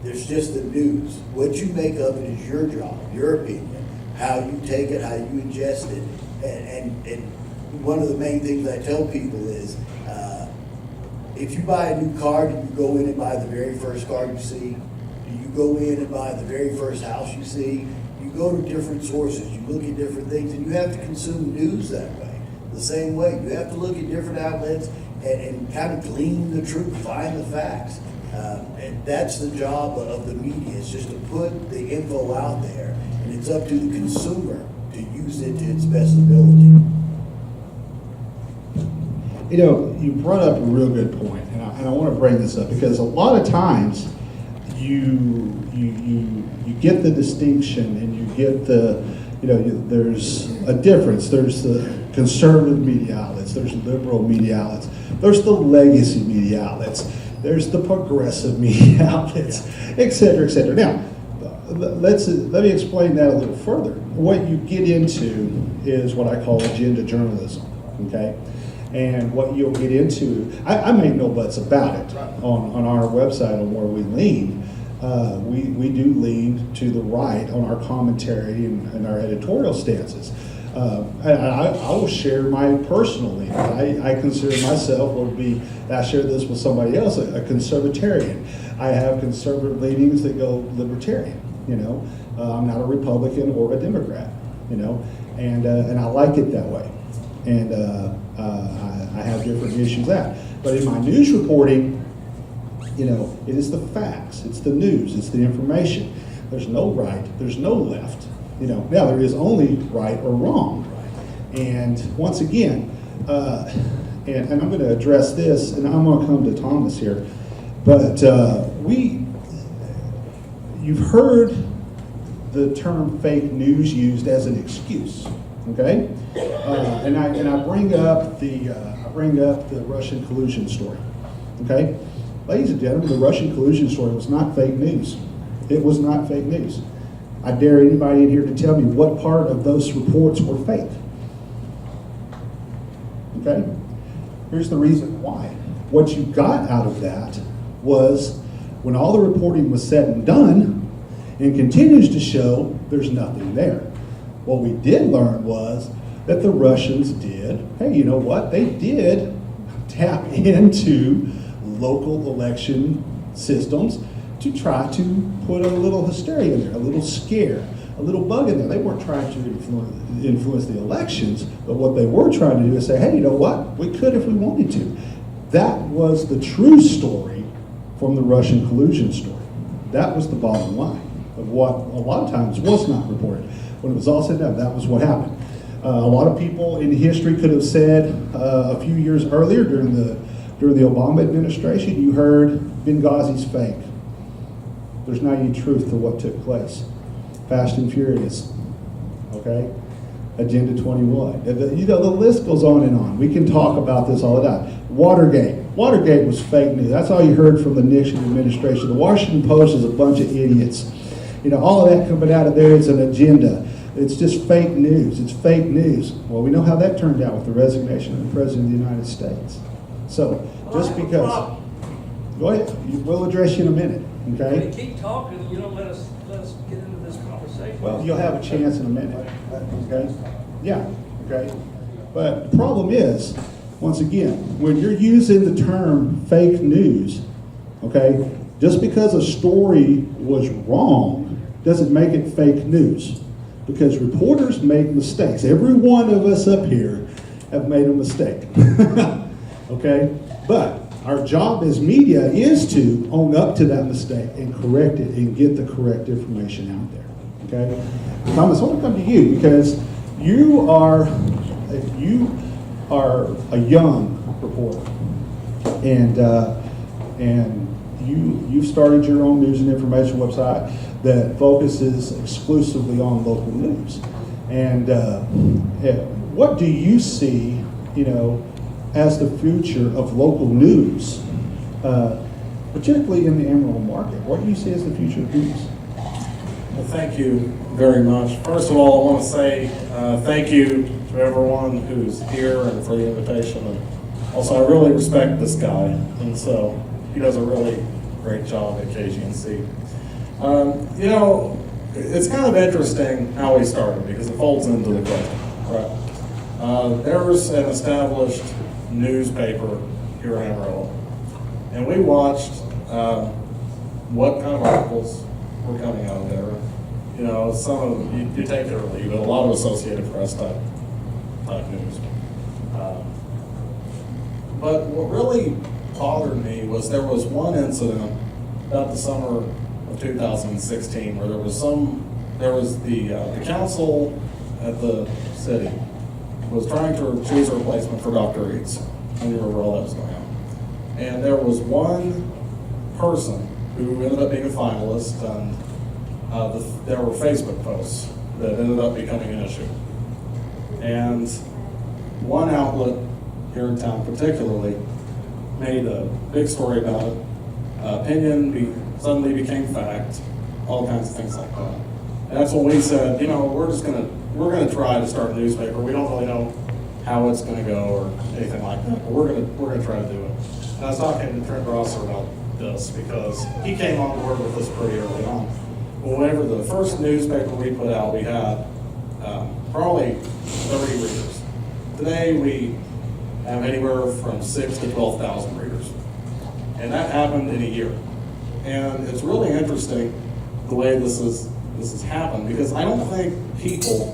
There's just the news. What you make of it is your job, your opinion, how you take it, how you ingest it. And one of the main things I tell people is, if you buy a new car, do you go in and buy the very first car you see? Do you go in and buy the very first house you see? You go to different sources, you look at different things, and you have to consume news that way. The same way, you have to look at different outlets and kind of glean the truth, find the facts. And that's the job of the media, is just to put the info out there, and it's up to the consumer to use it to its best ability. You brought up a real good point, and I want to bring this up because a lot of times you get the distinction, and you get there's a difference. There's the conservative media outlets, there's liberal media outlets, there's the legacy media outlets, there's the progressive media outlets, et cetera, et cetera. Now, let me explain that a little further. What you get into is what I call agenda journalism, okay? And what you'll get into, I make no buts about it on our website on where we lean. We do lean to the right on our commentary and our editorial stances. And I will share my personal lean. I consider myself, I share this with somebody else, a conservatarian. I have conservative leanings that go libertarian. I'm not a Republican or a Democrat. And I like it that way. And I have different issues with that. But in my news reporting, it is the facts, it's the news, it's the information. There's no right, there's no left. Now there is only right or wrong. And once again, and I'm going to address this, and I'm going to come to Thomas here, but you've heard the term fake news used as an excuse. Okay, and I bring up the Russian collusion story. Okay, ladies and gentlemen, the Russian collusion story was not fake news. It was not fake news. I dare anybody in here to tell me what part of those reports were fake. Okay, here's the reason why. What you got out of that was, when all the reporting was said and done, and continues to show, there's nothing there. What we did learn was that the Russians did, hey, you know what? They did tap into local election systems to try to put a little hysteria in there, a little scare, a little bug in there. They weren't trying to influence the elections, but what they were trying to do is say, hey, you know what? We could if we wanted to. That was the true story from the Russian collusion story. That was the bottom line of what a lot of times was not reported. When it was all said and done, that was what happened. A lot of people in history could have said a few years earlier during the Obama administration, you heard Benghazi's fake. There's not any truth to what took place. Fast and Furious, okay? Agenda 21. The list goes on and on. We can talk about this all the time. Watergate. Watergate was fake news. That's all you heard from the Nixon administration. The Washington Post is a bunch of idiots. All of that coming out of there is an agenda. It's just fake news. It's fake news. Well, we know how that turned out with the resignation of the President of the United States. So, just because... Go ahead. We'll address you in a minute, okay? You keep talking, you don't let us get into this conversation. Well, you'll have a chance in a minute, okay? Yeah, okay? But the problem is, once again, when you're using the term fake news, okay, just because a story was wrong doesn't make it fake news. Because reporters make mistakes. Every one of us up here have made a mistake, okay? But our job as media is to own up to that mistake and correct it and get the correct information out there, okay? Thomas, I want to come to you because you are a young reporter, and you've started your own news and information website that focuses exclusively on local news. And what do you see, as the future of local news, particularly in the Amarillo market? What do you see as the future of news? Well, thank you very much. First of all, I want to say thank you to everyone who's here and for the invitation. And also, I really respect this guy, and so he does a really great job at KGNC. It's kind of interesting how he started because it folds into the question, right? There's an established newspaper here in Amarillo, and we watched what kind of articles were coming out of there. Some of them, you take it or leave it, a lot of Associated Press type news. But what really bothered me was there was one incident about the summer of 2016 where there was the council at the city was trying to choose a replacement for Dr. Eads, and you remember all that was going on. And there was one person who ended up being a finalist, and there were Facebook posts that ended up becoming an issue. And one outlet here in town particularly made a big story about it. Opinion suddenly became fact, all kinds of things like that. And that's when we said, we're gonna try to start a newspaper. We don't really know how it's gonna go or anything like that, but we're gonna try to do it. And I was talking to Trent Rosser about this because he came on board with us pretty early on. Well, whenever the first newspaper we put out, we had probably 30 readers. Today we have anywhere from 6,000 to 12,000 readers. And that happened in a year. And it's really interesting the way this has happened because I don't think people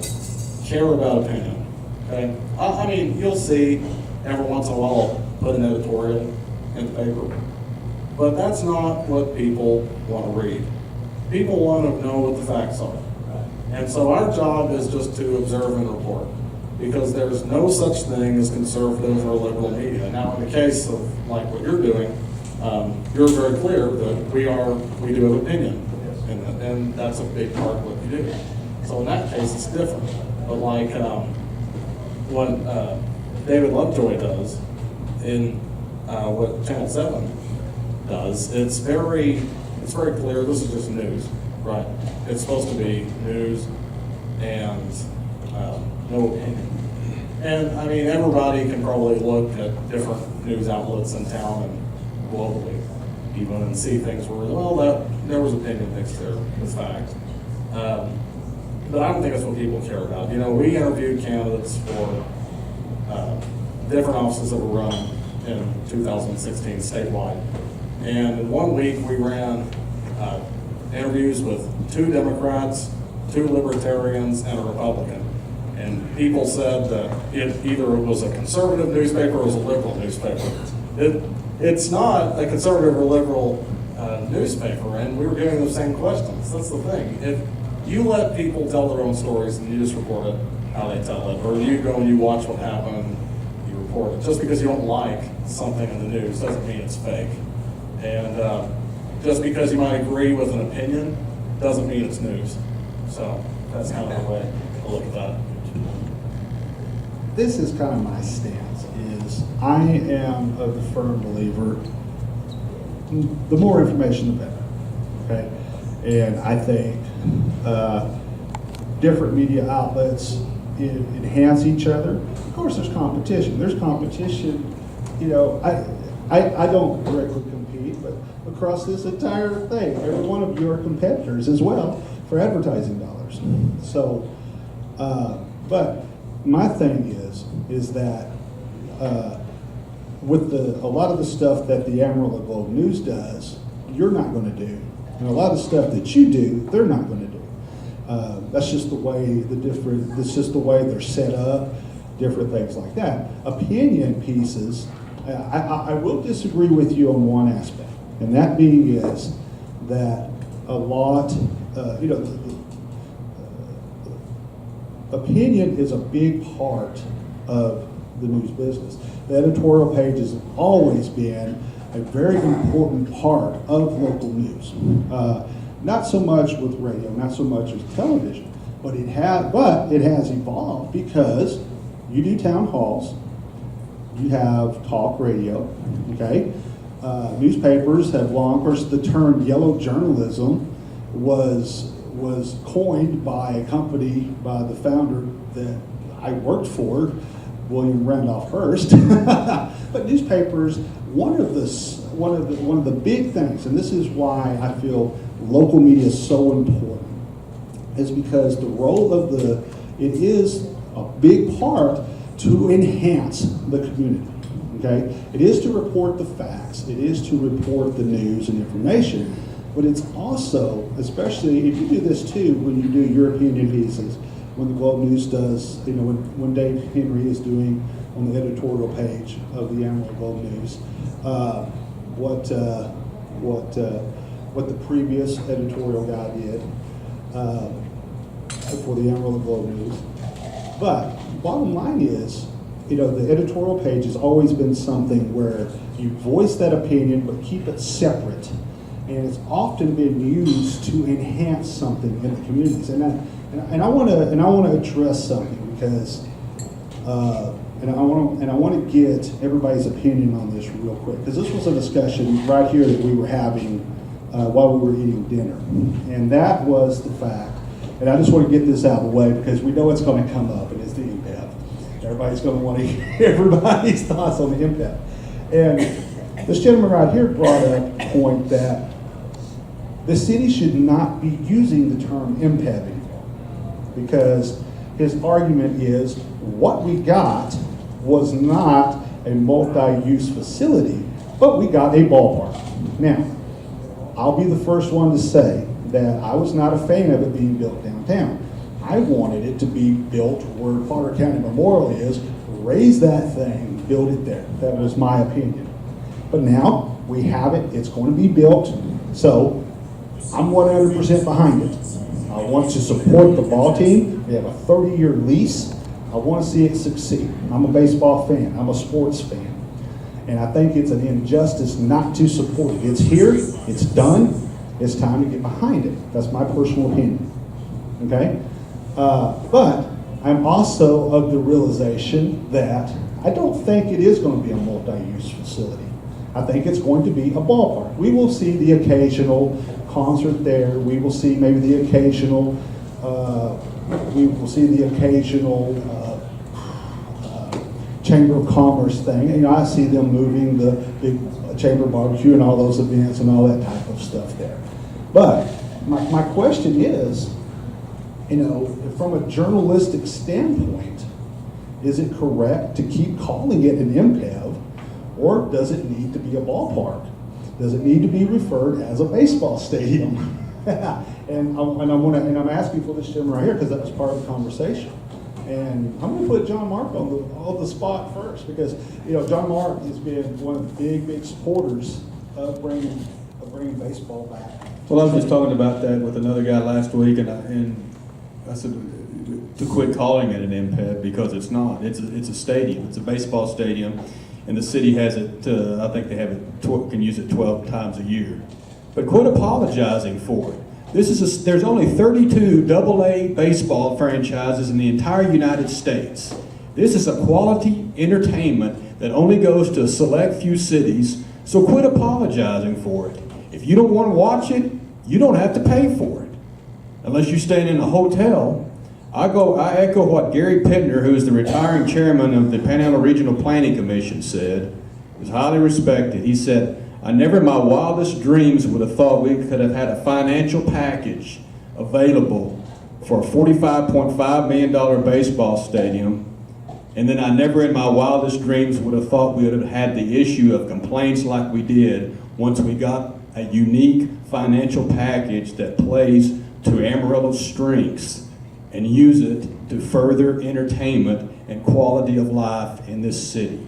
care about opinion. Okay? I mean, you'll see every once in a while I'll put an editorial in the paper. But that's not what people want to read. People want to know what the facts are. And so our job is just to observe and report because there's no such thing as conservative or liberal media. Now, in the case of like what you're doing, you're very clear that we do have opinion, and that's a big part of what you do. So in that case, it's different. But like what David Lovejoy does in what Channel 7 does, it's very clear. This is just news, right? It's supposed to be news and no opinion. And I mean, everybody can probably look at different news outlets in town and globally even and see things where, well, there was opinion mixed there with fact. But I don't think that's what people care about. We interviewed candidates for different offices that were run in 2016 statewide. And in 1 week, we ran interviews with 2 Democrats, 2 Libertarians, and a Republican. And people said that either it was a conservative newspaper or it was a liberal newspaper. It's not a conservative or liberal newspaper, and we were getting the same questions. That's the thing. If you let people tell their own stories and you just report it, how they tell it, or you go and you watch what happened, you report it. Just because you don't like something in the news doesn't mean it's fake. And just because you might agree with an opinion doesn't mean it's news. So that's kind of the way I look at that. This is kind of my stance, is I am of the firm believer, the more information, the better, okay? And I think different media outlets enhance each other. Of course, there's competition. There's competition, you know, I don't directly compete, but across this entire thing, every one of you are competitors as well for advertising dollars. So, but my thing is that with a lot of the stuff that the Amarillo Globe News does, you're not going to do, and a lot of the stuff that you do, they're not going to do. That's just the way that's just the way they're set up, different things like that. Opinion pieces, I will disagree with you on one aspect, and that being is that a lot, you know, opinion is a big part of the news business. The editorial page has always been a very important part of local news. Not so much with radio, not so much with television, but it has evolved because you do town halls, you have talk radio, okay? Newspapers have long, of course, the term yellow journalism was coined by a company, by the founder that I worked for, William Randolph Hearst. But newspapers, one of the big things, and this is why I feel local media is so important, is because the role of it is a big part to enhance the community. Okay, it is to report the facts, it is to report the news and information, but it's also, especially if you do this too, when you do your opinion pieces, when the Globe News does, you know, when Dave Henry is doing on the editorial page of the Amarillo Globe News, what the previous editorial guy did for the Amarillo Globe News. But bottom line is, you know, the editorial page has always been something where you voice that opinion but keep it separate, and it's often been used to enhance something in the communities. And I want to address something because and I want to get everybody's opinion on this real quick, because this was a discussion right here that we were having while we were eating dinner, and that was the fact. And I just want to get this out of the way because we know it's going to come up, and it's the impact. Everybody's going to want to hear everybody's thoughts on the impact. And this gentleman right here brought up a point that the city should not be using the term impact anymore, because his argument is what we got was not a multi-use facility, but we got a ballpark. Now, I'll be the first one to say that I was not a fan of it being built downtown. I wanted it to be built where Potter County Memorial is, raise that thing, build it there. That was my opinion. But now we have it, it's going to be built, so I'm 100% behind it. I want to support the ball team. We have a 30-year lease. I want to see it succeed. I'm a baseball fan, I'm a sports fan. And I think it's an injustice not to support it. It's here, it's done, it's time to get behind it. That's my personal opinion, okay? But I'm also of the realization that I don't think it is going to be a multi-use facility. I think it's going to be a ballpark. We will see the occasional concert there. We will see maybe the occasional, Chamber of Commerce thing. You know, I see them moving the big Chamber Barbecue and all those events and all that type of stuff there. But my question is, you know, from a journalistic standpoint, is it correct to keep calling it an MPEV, or does it need to be a ballpark? Does it need to be referred as a baseball stadium? and I'm asking for this gentleman right here because that was part of the conversation. And I'm going to put John Mark on the spot first, because you know John Mark has been one of the big supporters of bringing baseball back. Well, I was just talking about that with another guy last week, and to quit calling it an MPED, because it's not. It's a stadium. It's a baseball stadium, and the city has it. I think they have it. Can use it 12 times a year. But quit apologizing for it. There's only 32 AA baseball franchises in the entire United States. This is a quality entertainment that only goes to a select few cities. So quit apologizing for it. If you don't want to watch it, you don't have to pay for it. Unless you're staying in a hotel. I echo what Gary Pittner, who is the retiring chairman of the Panhandle Regional Planning Commission, said. He was highly respected. He said, "I never in my wildest dreams would have thought we could have had a financial package available for a $45.5 million baseball stadium. And then I never in my wildest dreams would have thought we would have had the issue of complaints like we did once we got a unique financial package that plays to Amarillo's strengths and use it to further entertainment and quality of life in this city."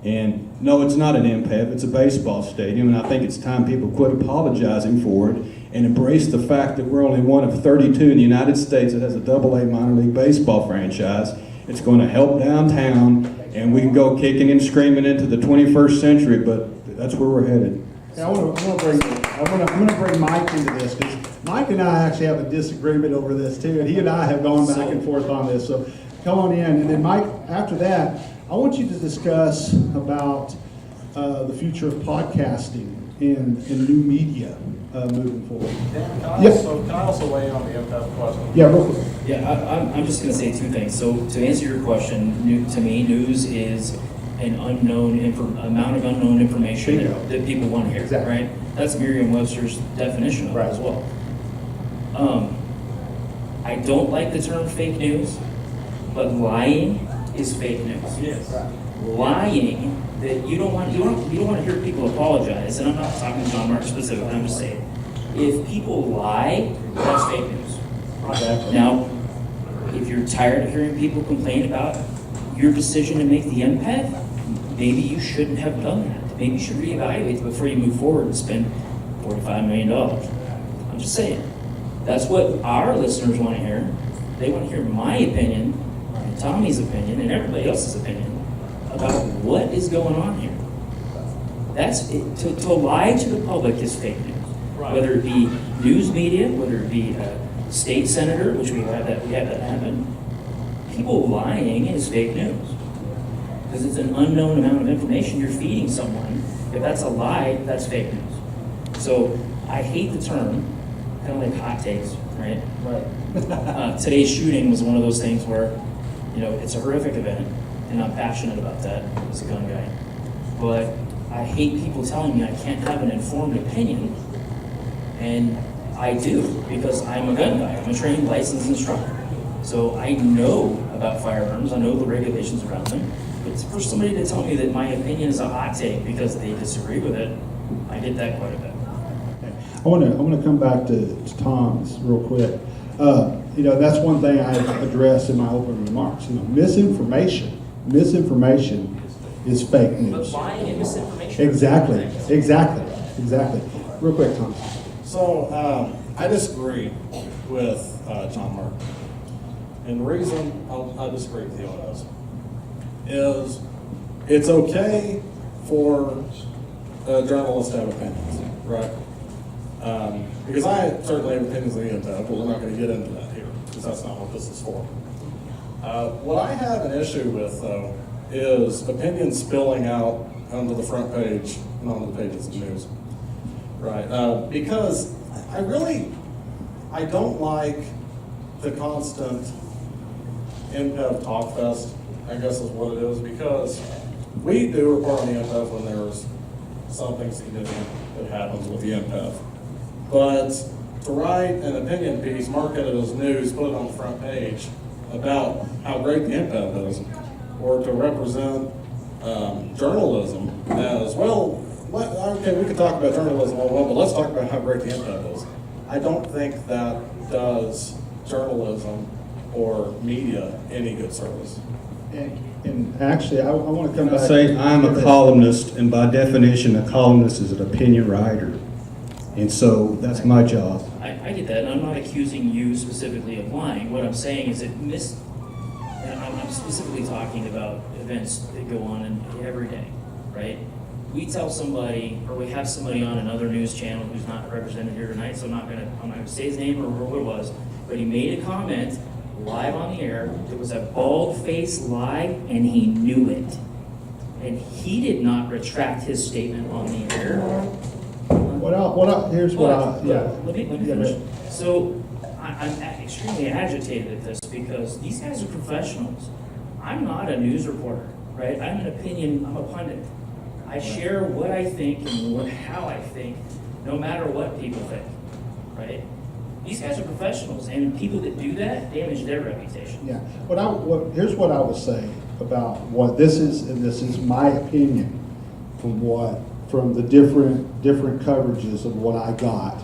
And no, it's not an MPEV, it's a baseball stadium, and I think it's time people quit apologizing for it and embrace the fact that we're only one of 32 in the United States that has a AA minor league baseball franchise. It's going to help downtown, and we can go kicking and screaming into the 21st century, but that's where we're headed. Yeah, I'm gonna bring Mike into this, because Mike and I actually have a disagreement over this too, and he and I have gone back and forth on this, so come on in. And then Mike, after that, I want you to discuss about the future of podcasting and new media moving forward. Can I also weigh in on the MPEV question? Yeah, real quick. Yeah, I'm just going to say two things. So to answer your question, to me, news is an amount of unknown information that people want to hear, Exactly. right? That's Merriam-Webster's definition of it as well. I don't like the term fake news, but lying is fake news. Yes. Lying that you don't want to hear people apologize, and I'm not talking John Mark specifically, I'm just saying, if people lie, that's fake news. Exactly. Now, if you're tired of hearing people complain about your decision to make the MPED, maybe you shouldn't have done that. Maybe you should reevaluate before you move forward and spend $45 million. I'm just saying. That's what our listeners want to hear. They want to hear my opinion, and Tommy's opinion, and everybody else's opinion about what is going on here. That's it. To lie to the public is fake news. Right. Whether it be news media, whether it be a state senator, which we have that happen. People lying is fake news because it's an unknown amount of information you're feeding someone. If that's a lie, that's fake news. So I hate the term, kind of like hot takes, right? Right. Today's shooting was one of those things where, it's a horrific event, and I'm passionate about that as a gun guy. But I hate people telling me I can't have an informed opinion, and I do, because I'm a gun guy. I'm a trained licensed instructor. So I know about firearms, I know the regulations around them. But for somebody to tell me that my opinion is a hot take because they disagree with it, I get that quite a bit. I want to come back to Tom's real quick. That's one thing I addressed in my opening remarks. Misinformation is fake news. But lying and misinformation. Exactly. Real quick, Tom. So I disagree with John Mark. And the reason I disagree with you on this is it's okay for a journalist to have opinions, right? Because I certainly have opinions on the MPED, but we're not going to get into that here, because that's not what this is for. What I have an issue with, though, is opinions spilling out onto the front page and onto the pages of news, right? Because I don't like the constant MPEV talk fest, I guess is what it is, because we do report on the MPEV when there's something significant that happens with the MPEV. But to write an opinion piece, market it as news, put it on the front page about how great the MPEV is, or to represent journalism as, well, okay, we could talk about journalism all along, but let's talk about how great the MPEV is. I don't think that does journalism or media any good service. And actually, I want to come I back. say I'm a columnist, and by definition, a columnist is an opinion writer. And so that's my job. I get that, and I'm not accusing you specifically of lying. What I'm saying is and I'm specifically talking about events that go on every day, right? We tell somebody, or we have somebody on another news channel who's not represented here tonight, so I'm not gonna say his name or what it was, but he made a comment live on the air. It was a bald-faced lie, and he knew it. And he did not retract his statement on the air. Here's what I, yeah. Let me finish. So I'm extremely agitated at this because these guys are professionals. I'm not a news reporter, right? I'm a pundit. I share what I think and how I think, no matter what people think, right? These guys are professionals, and people that do that damage their reputation. Yeah, here's what I would say about what this is, and this is my opinion from the different coverages of what I got.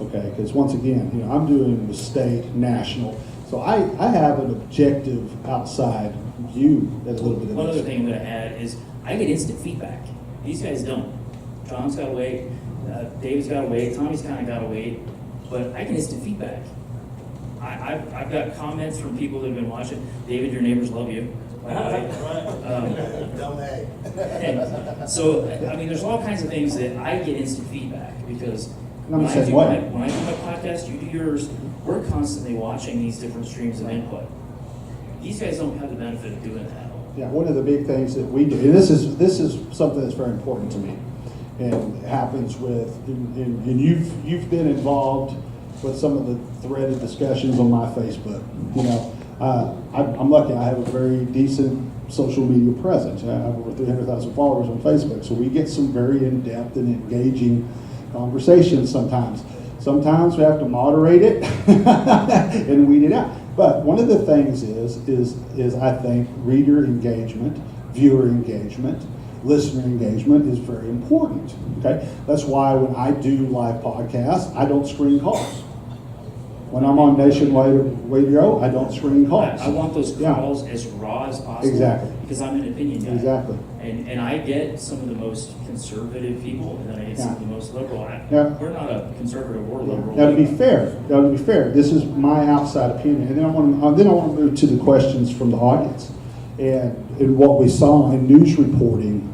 Okay, because once again, I'm doing the state, national, so I have an objective outside view at a little bit of One this. other thing I'm going to add is I get instant feedback. These guys don't. John's got to wait. David's got to wait. Tommy's kind of got to wait. But I get instant feedback. I've got comments from people that have been watching. David, your neighbors love you. By the way. Don't they? So, I mean, there's all kinds of things that I get instant feedback because when I do my podcast, you do yours, we're constantly watching these different streams of input. These guys don't have the benefit of doing that. Yeah, one of the big things that we do, and this is something that's very important to me, and happens and you've been involved with some of the threaded discussions on my Facebook. I'm lucky. I have a very decent social media presence. I have over 300,000 followers on Facebook, so we get some very in-depth and engaging conversations sometimes. Sometimes we have to moderate it and weed it out. But one of the things is I think reader engagement, viewer engagement, listener engagement is very important. Okay, that's why when I do live podcasts, I don't screen calls. When I'm on nationwide radio, I don't screen calls. I want those calls as raw as possible. Exactly. Because I'm an opinion guy. Exactly. And I get some of the most conservative people, and then I get some of the most liberal. We're not a conservative or liberal. Now to be fair, this is my outside opinion, and then I want to move to the questions from the audience and what we saw in news reporting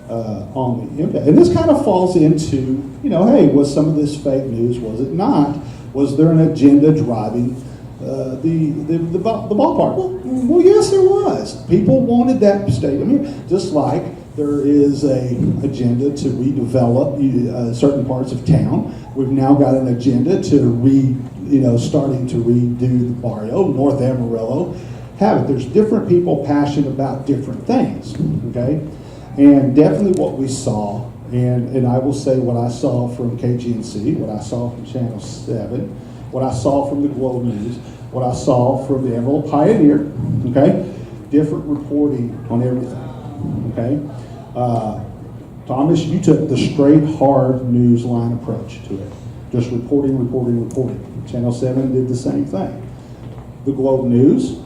on the impact. And this kind of falls into, hey, was some of this fake news? Was it not? Was there an agenda driving the ballpark? Well, yes, there was. People wanted that state. I mean, just like there is an agenda to redevelop certain parts of town. We've now got an agenda to starting to redo the barrio, North Amarillo. There's different people passionate about different things. Okay, and definitely what we saw. And I will say what I saw from KGNC, what I saw from Channel 7, what I saw from the Globe News, what I saw from the Amarillo Pioneer, okay? Different reporting on everything, okay? Thomas, you took the straight, hard news line approach to it. Just reporting. Channel 7 did the same thing. The Globe News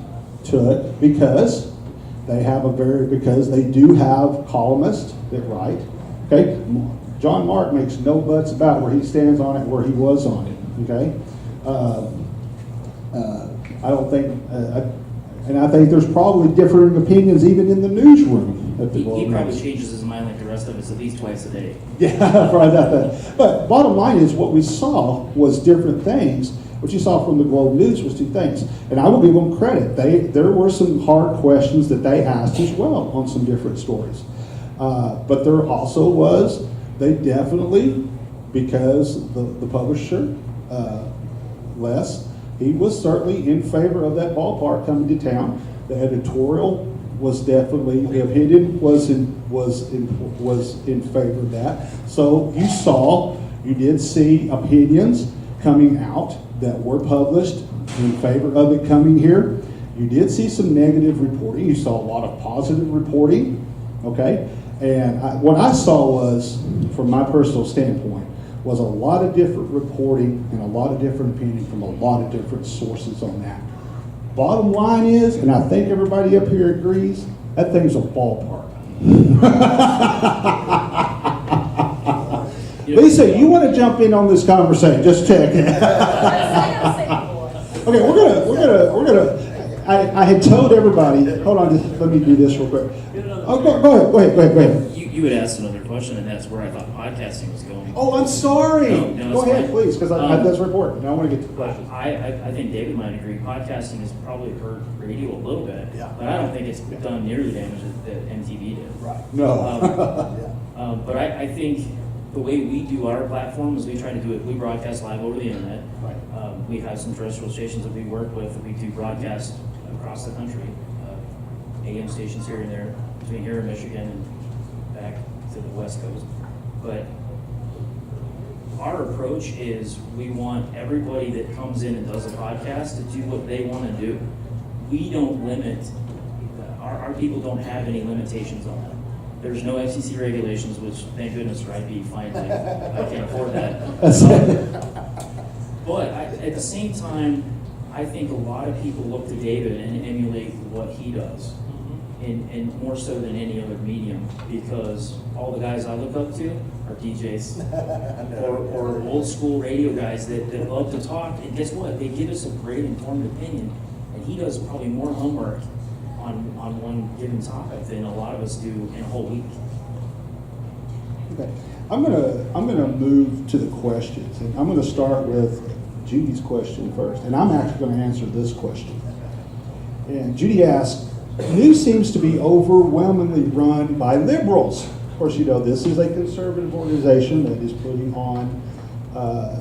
took, because they do have columnists that write. Okay, John Mark makes no buts about where he stands on it, where he was on it. Okay, I don't think, and I think there's probably differing opinions even in the newsroom. He probably changes his mind like the rest of us at least twice a day. Yeah, probably about that. But bottom line is, what we saw was different things. What you saw from the Globe News was two things, and I will give them credit. There were some hard questions that they asked as well on some different stories. But there also was, they definitely, because the publisher, Les, he was certainly in favor of that ballpark coming to town. The editorial was definitely, the opinion was in favor of that. So you did see opinions coming out that were published in favor of it coming here. You did see some negative reporting. You saw a lot of positive reporting, okay? And what I saw was, from my personal standpoint, was a lot of different reporting and a lot of different opinion from a lot of different sources on that. Bottom line is, and I think everybody up here agrees, that thing's a ballpark. Lisa, you want to jump in on this conversation? Just check. Okay, we're gonna. I had told everybody. Hold on, just let me do this real quick. Oh, go ahead. You had asked another question, and that's where I thought podcasting was going. Oh, I'm sorry. No, Go it's ahead, fine. please, because that's important. I want to get to the question. I think David might agree. Podcasting has probably hurt radio a little bit, Yeah. but I don't think it's done nearly the damage that MTV did. Right. No. But I think the way we do our platform is we try to do it. We broadcast live over the internet. Right. We have some terrestrial stations that we work with. We do broadcast across the country, AM stations here and there, between here and Michigan and back to the West Coast. But our approach is we want everybody that comes in and does a podcast to do what they want to do. We don't limit, our people don't have any limitations on that. There's no FCC regulations, which thank goodness for IB finally, I can't afford that. But at the same time, I think a lot of people look to David and emulate what he does. And more so than any other medium, because all the guys I look up to are DJs or old school radio guys that love to talk. And guess what? They give us a great informed opinion. And he does probably more homework on one given topic than a lot of us do in a whole week. Okay. I'm gonna move to the questions, and I'm gonna start with Judy's question first, and I'm actually going to answer this question. And Judy asked, news seems to be overwhelmingly run by liberals. Of course, you know, this is a conservative organization that is putting on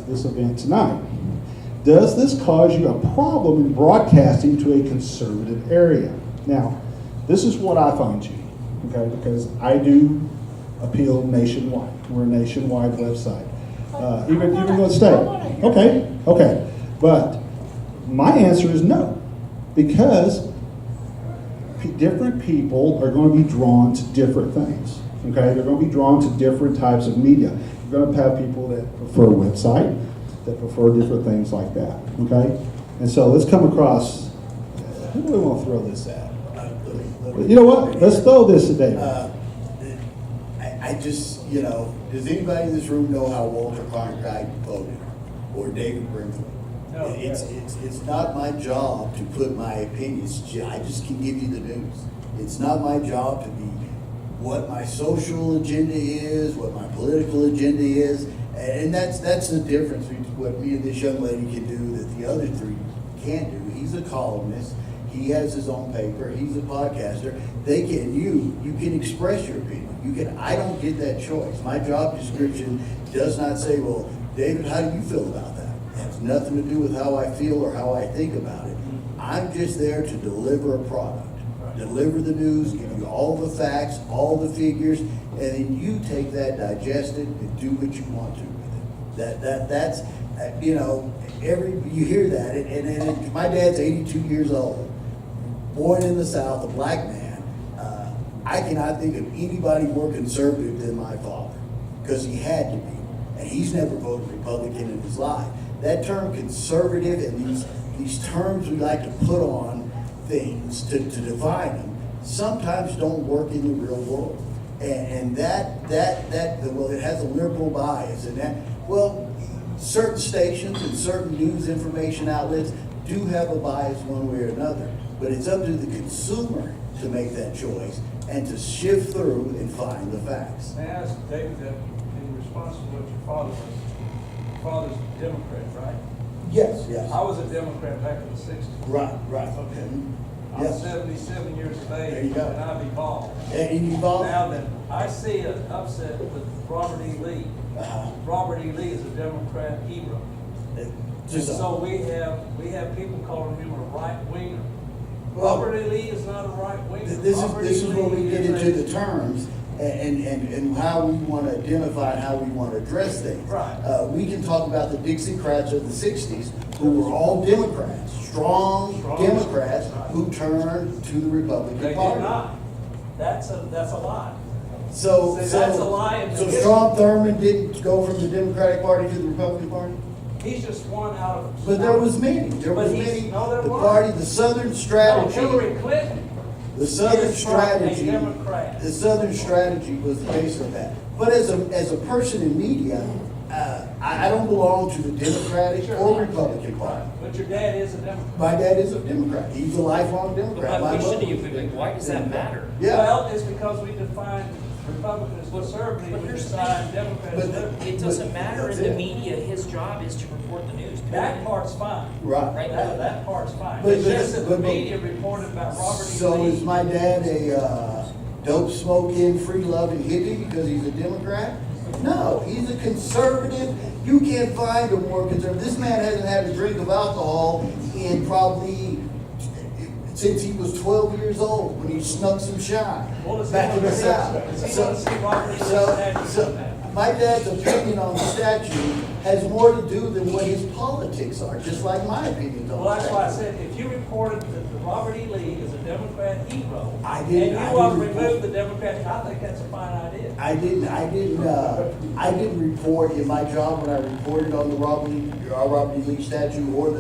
this event tonight. Does this cause you a problem in broadcasting to a conservative area? Now, this is what I find, Judy, okay, because I do appeal nationwide. We're a nationwide website. Even the state. Okay. But my answer is no, because different people are going to be drawn to different things. Okay, they're going to be drawn to different types of media. You're going to have people that prefer a website, that prefer different things like that. Okay, and so let's come across. Who do we want to throw this at? You know what? Let's throw this at David. I just, you know, does anybody in this room know how Walter Cronkite voted, or David Brinkley? No. It's not my job to put my opinions. I just can give you the news. It's not my job to be what my social agenda is, what my political agenda is, and that's the difference between what me and this young lady can do that the other three can't do. He's a columnist. He has his own paper. He's a podcaster. They can. You can express your opinion. You can. I don't get that choice. My job description does not say, well, David, how do you feel about that? It has nothing to do with how I feel or how I think about it. I'm just there to deliver a product, deliver the news, give you all the facts, all the figures, and then you take that, digest it, and do what you want to with it. That's you know, you hear that, and my dad's 82 years old. Born in the South, a black man, I cannot think of anybody more conservative than my father, because he had to be, and he's never voted Republican in his life. That term conservative and these terms we like to put on things to define them sometimes don't work in the real world, and that well, it has a liberal bias, and that, well, certain stations and certain news information outlets do have a bias one way or another. But it's up to the consumer to make that choice and to shift through and find the facts. May I ask David that in response to what your father was, your father's a Democrat, right? Yes. I was a Democrat back in the 60s. Right. Okay. I'm Yes. 77 years of age. There you go. And I've evolved. And you involved? Now then, I see an upset with Robert E. Lee. Robert E. Lee is a Democrat hero. And so we have people calling him a right winger. Well, Robert E. Lee is not a right winger. This is where we get into the terms and how we want to identify and how we want to address things. Right. We can talk about the Dixiecrats of the 60s, who were all Democrats, strong Democrats, right, who turned to the Republican They Party. did not. That's a lie. So See, that's a lie in the history. Strom Thurmond didn't go from the Democratic Party to the Republican Party? He's just one out of. But there was many. There But was he's- many. no, there The weren't. party, the Southern strategy. No, Hillary Clinton. The Southern is from a strategy. Democrat. The Southern strategy was based on that. But as a person in media, I don't belong to the Democratic or Republican Party. But your dad is a Democrat. My dad is a Democrat. He's a lifelong Democrat. My My question mother to you, was a but why does that matter? Yeah. Well, it's because we define Republicans conservative, But we here's the define Democrats But- liberal. It doesn't matter That's in the it. media, his job is to report the news. That part's fine. Right. Right. That part's fine. But- It's just that the but- media reported about Robert E. So Lee. is my dad a dope smoking, free loving hippie because he's a Democrat? No, he's a conservative. You can't find a more conservative. This man hasn't had a drink of alcohol in probably since he was 12 years old when he snuck some shine Well, does he back in wanna the see- South. does he wanna see Robert E. Lee statue So of that? my dad's opinion on the statue has more to do than what his politics are, just like my opinions on Well, the that's why I statue. said, if you reported that Robert E. Lee is a Democrat hero, I and didn't- you I want to didn't remove report- the Democrat, I think that's a fine idea. I didn't report in my job when I reported on the Robert E. Lee statue or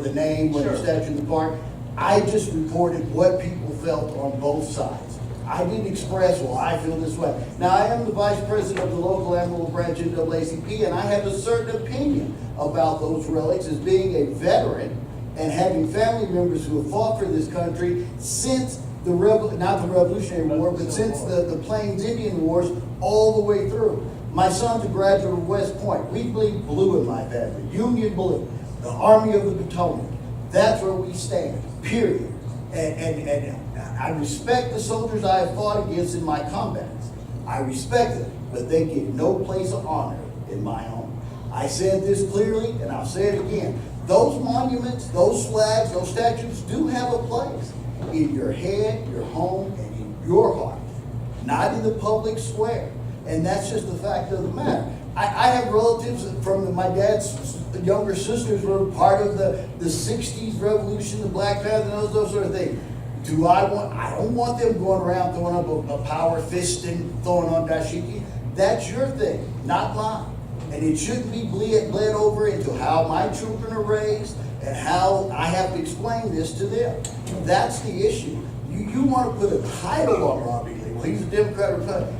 the name or the Sure. statue in the park. I just reported what people felt on both sides. I didn't express, well, I feel this way. Now, I am the vice president of the local Amarillo branch NAACP, and I have a certain opinion about those relics as being a veteran and having family members who have fought for this country since not the Revolutionary War, but since the Plains Indian Wars all the way through. My son's a graduate of West Point. We bleed blue in my family, Union blue, the Army of the Potomac. That's where we stand, period. And I respect the soldiers I have fought against in my combats. I respect them, but they get no place of honor in my home. I said this clearly, and I'll say it again. Those monuments, those flags, those statues do have a place in your head, your home, and in your heart, not in the public square. And that's just the fact of the matter. I have relatives from my dad's younger sisters were part of the 60s revolution, the Black Panther, and those sort of things. I don't want them going around throwing up a power fist and throwing on dashiki. That's your thing, not mine. And it shouldn't be bled over into how my children are raised and how I have to explain this to them. That's the issue. You want to put a title on Robbie Lee. Well, he's a Democrat or Republican.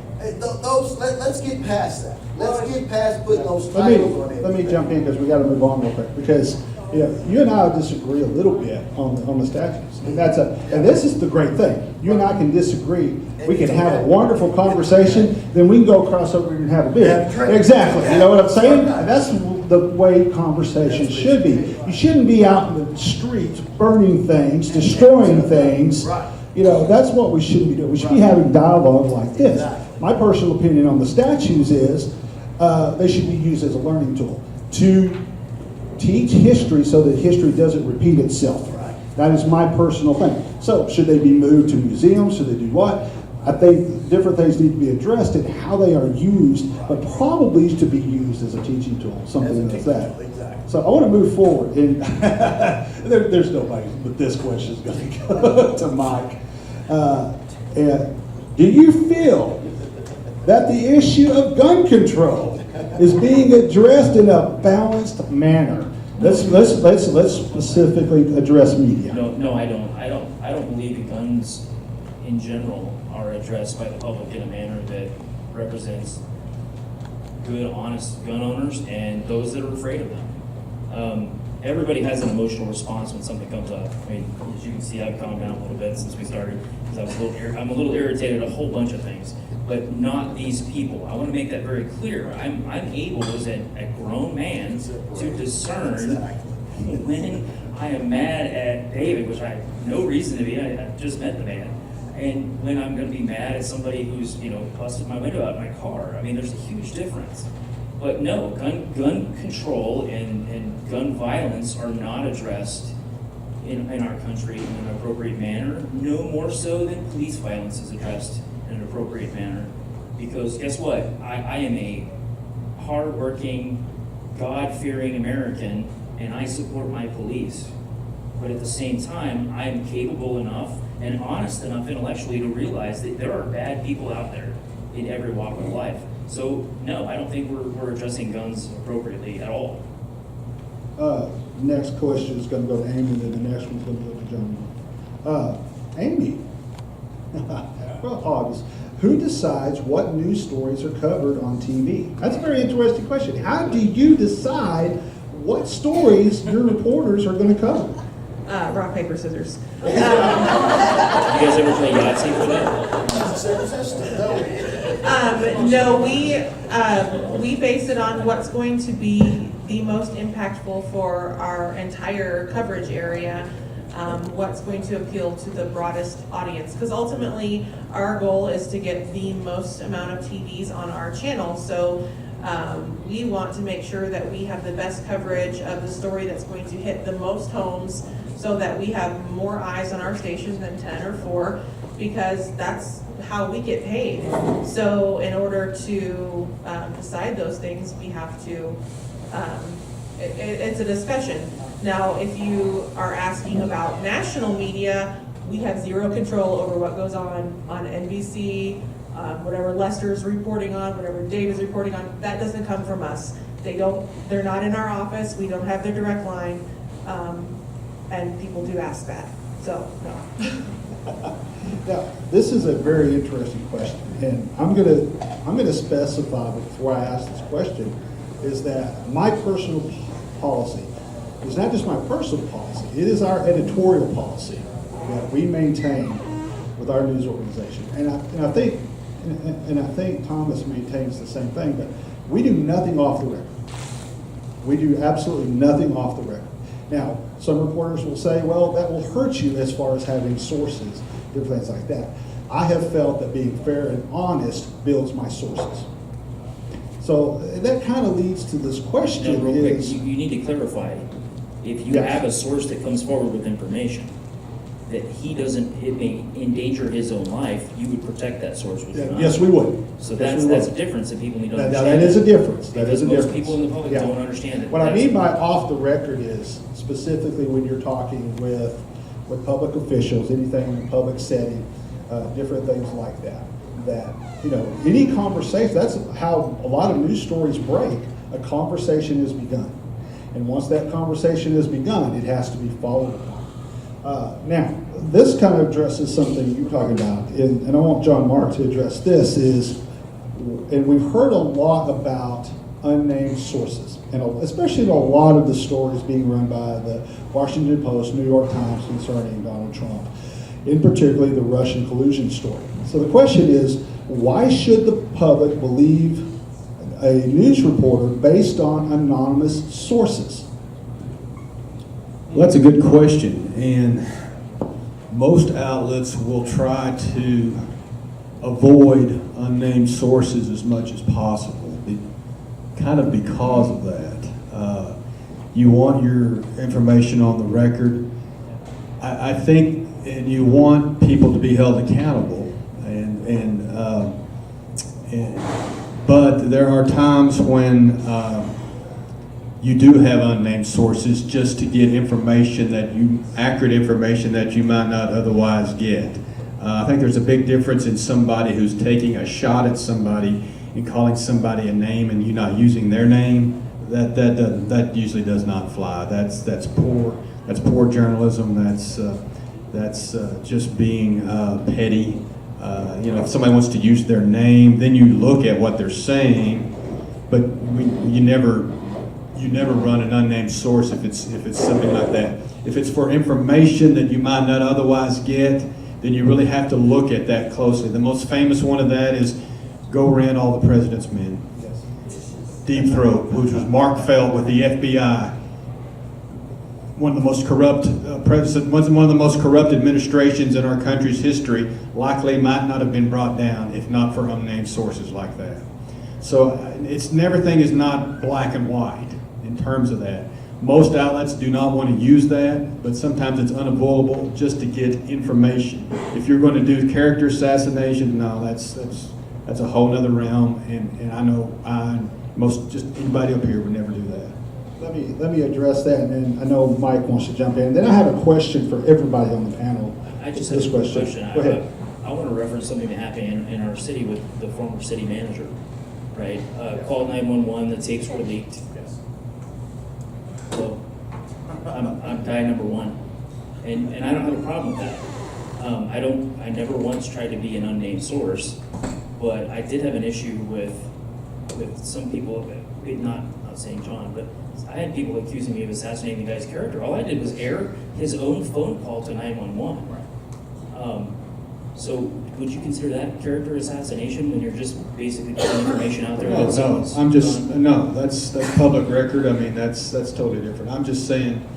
Let's get past that. Let's get past putting those titles on it. Let me jump in because we got to move on real quick because you and I disagree a little bit on the statutes, and and this is the great thing. You and I can disagree. We can have a wonderful conversation. Then we can go across over and have a beer. Exactly. You know what I'm saying? That's the way conversations should be. You shouldn't be out in the streets burning things, destroying things. Right. You know, that's what we shouldn't be doing. We should be having dialogue like this. My personal opinion on the statues is they should be used as a learning tool to teach history so that history doesn't repeat itself. Right. That is my personal thing. So should they be moved to museums? Should they do what? I think different things need to be addressed in how they are used, but probably to be used as a teaching tool, something like that. Exactly. So I want to move forward, and there's nobody, but this question is going to go to Mike. Do you feel that the issue of gun control is being addressed in a balanced manner? Let's specifically address media. No, I don't. I don't believe that guns in general are addressed by the public in a manner that represents good, honest gun owners and those that are afraid of them. Everybody has an emotional response when something comes up. I mean, as you can see, I've calmed down a little bit since we started because I'm a little irritated at a whole bunch of things, but not these people. I want to make that very clear. I'm able as a grown man to discern when I am mad at David, which I have no reason to be. I just met the man. And when I'm going to be mad at somebody who's, busted my window out of my car. I mean, there's a huge difference. But no, gun control and gun violence are not addressed in our country in an appropriate manner, no more so than police violence is addressed in an appropriate manner. Because guess what? I am a hardworking, God-fearing American, and I support my police. But at the same time, I am capable enough and honest enough intellectually to realize that there are bad people out there in every walk of life. So no, I don't think we're addressing guns appropriately at all. Next question is going to go to Amy, and then the next one's going to go to John. Amy, well, August. Who decides what news stories are covered on TV? That's a very interesting question. How do you decide what stories your reporters are going to cover? Rock, paper, scissors. You guys ever play Yahtzee for that? No, we base it on what's going to be the most impactful for our entire coverage area. What's going to appeal to the broadest audience, because ultimately our goal is to get the most amount of TVs on our channel. So we want to make sure that we have the best coverage of the story that's going to hit the most homes, so that we have more eyes on our station than 10 or 4, because that's how we get paid. So in order to decide those things, we have to, it's a discussion. Now, if you are asking about national media, we have zero control over what goes on NBC, whatever Lester's reporting on, whatever Dave is reporting on. That doesn't come from us. They're not in our office. We don't have their direct line. And people do ask that, so no. Now, this is a very interesting question, and I'm gonna specify before I ask this question is that my personal policy is not just my personal policy; it is our editorial policy that we maintain with our news organization. And I think Thomas maintains the same thing. But we do nothing off the record. We do absolutely nothing off the record. Now, some reporters will say, well, that will hurt you as far as having sources, different things like that. I have felt that being fair and honest builds my sources. So that kind of leads to this question. Now, real quick, you need to clarify. If you Yes. have a source that comes forward with information that it may endanger his own life, you would protect that source with your Yes, honor. we would. So Yes, we that's a would. difference that people need to Now, understand. that is a difference. That Because is a most difference. people in the public Yeah. don't understand it. What I That's- mean by off the record is specifically when you're talking with public officials, anything in a public setting, different things like that. That, any conversation, that's how a lot of news stories break. A conversation is begun. And once that conversation is begun, it has to be followed upon. Now, this kind of addresses something you're talking about, and I want John Mark to address this, and we've heard a lot about unnamed sources, and especially in a lot of the stories being run by the Washington Post, New York Times concerning Donald Trump, in particular the Russian collusion story. So the question is, why should the public believe a news reporter based on anonymous sources? Well, that's a good question, and most outlets will try to avoid unnamed sources as much as possible, kind of because of that. You want your information on the record. I think, and you want people to be held accountable, but there are times when you do have unnamed sources just to get accurate information that you might not otherwise get. I think there's a big difference in somebody who's taking a shot at somebody and calling somebody a name and you not using their name. That usually does not fly. That's poor journalism. That's just being petty. If somebody wants to use their name, then you look at what they're saying, but you never run an unnamed source if it's something like that. If it's for information that you might not otherwise get, then you really have to look at that closely. The most famous one of that is Go Ran All the President's Men. Deep Throat, which was Mark Felt with the FBI. One of the most corrupt one of the most corrupt administrations in our country's history, likely might not have been brought down if not for unnamed sources like that. So everything is not black and white in terms of that. Most outlets do not want to use that, but sometimes it's unavoidable just to get information. If you're going to do character assassination, no, that's a whole other realm, and I know just anybody up here would never do that. Let me address that, and then I know Mike wants to jump in. Then I have a question for everybody on the panel. I just have This a question. Go ahead. I want to reference something that happened in our city with the former city manager, right? Call 911, the tapes were leaked. So I'm guy number one, and I don't have a problem with that. I never once tried to be an unnamed source. But I did have an issue with some people, not saying John, but I had people accusing me of assassinating the guy's character. All I did was air his own phone call to 911. So would you consider that character assassination when you're just basically putting information out there? No, that's public record. I mean, that's totally different. I'm just saying,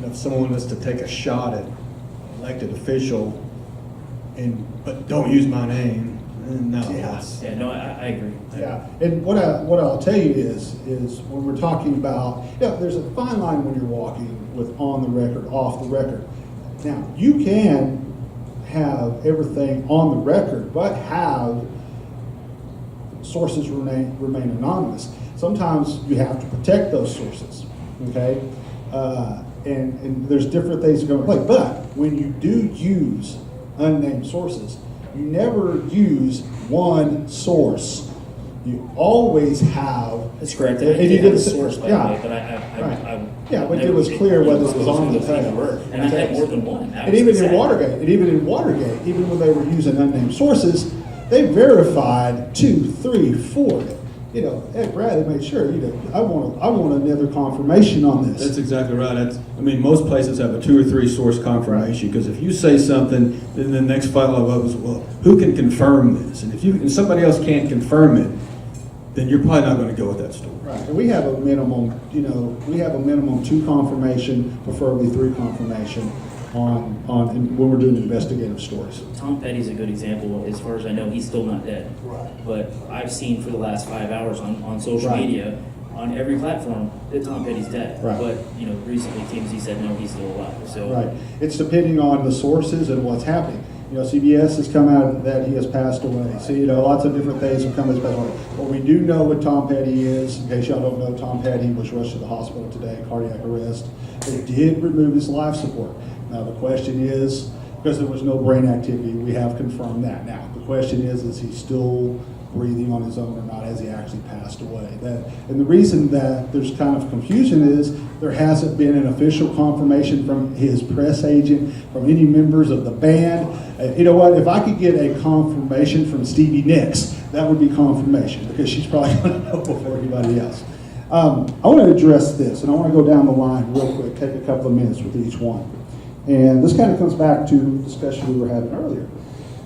if someone was to take a shot at an elected official, but don't use my name, no. Yeah, no, I agree. Yeah, and what I'll tell you is when we're talking about, there's a fine line when you're walking with on the record, off the record. Now, you can have everything on the record, but have sources remain anonymous. Sometimes you have to protect those sources, okay? And there's different things going on. But when you do use unnamed sources, you never use one source. You always have. That's correct. And I you did did a source, by the way, but but it was clear whether it was on the tape. And I had more than one. And even in Watergate, even when they were using unnamed sources, they verified 2, 3, 4. Hey, Brad, they made sure. I want another confirmation on this. That's exactly right. Most places have a 2 or 3 source confirmation, because if you say something, then the next follow-up is, well, who can confirm this? And if somebody else can't confirm it, then you're probably not going to go with that story. Right. And we have a minimum, 2 confirmation, preferably 3 confirmation on when we're doing investigative stories. Tom Petty's a good example. As far as I know, he's still not dead. Right. But I've seen for the last 5 hours on social Right. media, on every platform, that Tom Petty's dead. Right. But recently TMZ said no, he's still alive. So Right. It's depending on the sources and what's happening. CBS has come out that he has passed away. So, lots of different things have come as passed away. What we do know what Tom Petty is, in case y'all don't know, Tom Petty was rushed to the hospital today, cardiac arrest. They did remove his life support. Now, the question is, because there was no brain activity, we have confirmed that. Now, the question is he still breathing on his own or not? Has he actually passed away? And the reason that there's kind of confusion is there hasn't been an official confirmation from his press agent, from any members of the band. You know what? If I could get a confirmation from Stevie Nicks, that would be confirmation, because she's probably going to know before anybody else. I want to address this, and I want to go down the line real quick, take a couple of minutes with each one. And this kind of comes back to the discussion we were having earlier.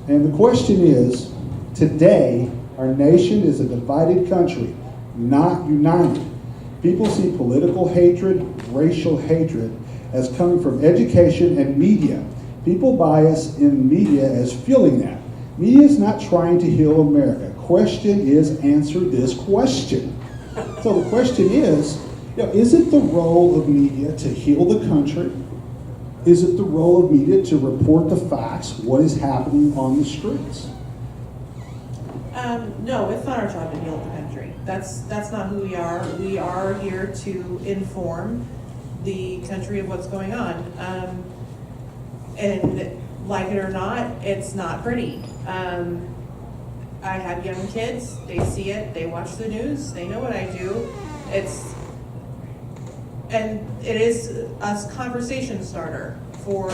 And the question is, today, our nation is a divided country, not united. People see political hatred, racial hatred, as coming from education and media. People bias in media as fueling that. Media is not trying to heal America. Question is, answer this question. So the question is it the role of media to heal the country? Is it the role of media to report the facts, what is happening on the streets? No, it's not our job to heal the country. That's not who we are. We are here to inform the country of what's going on. And like it or not, it's not pretty. I have young kids, they see it, they watch the news, they know what I do. And it is a conversation starter for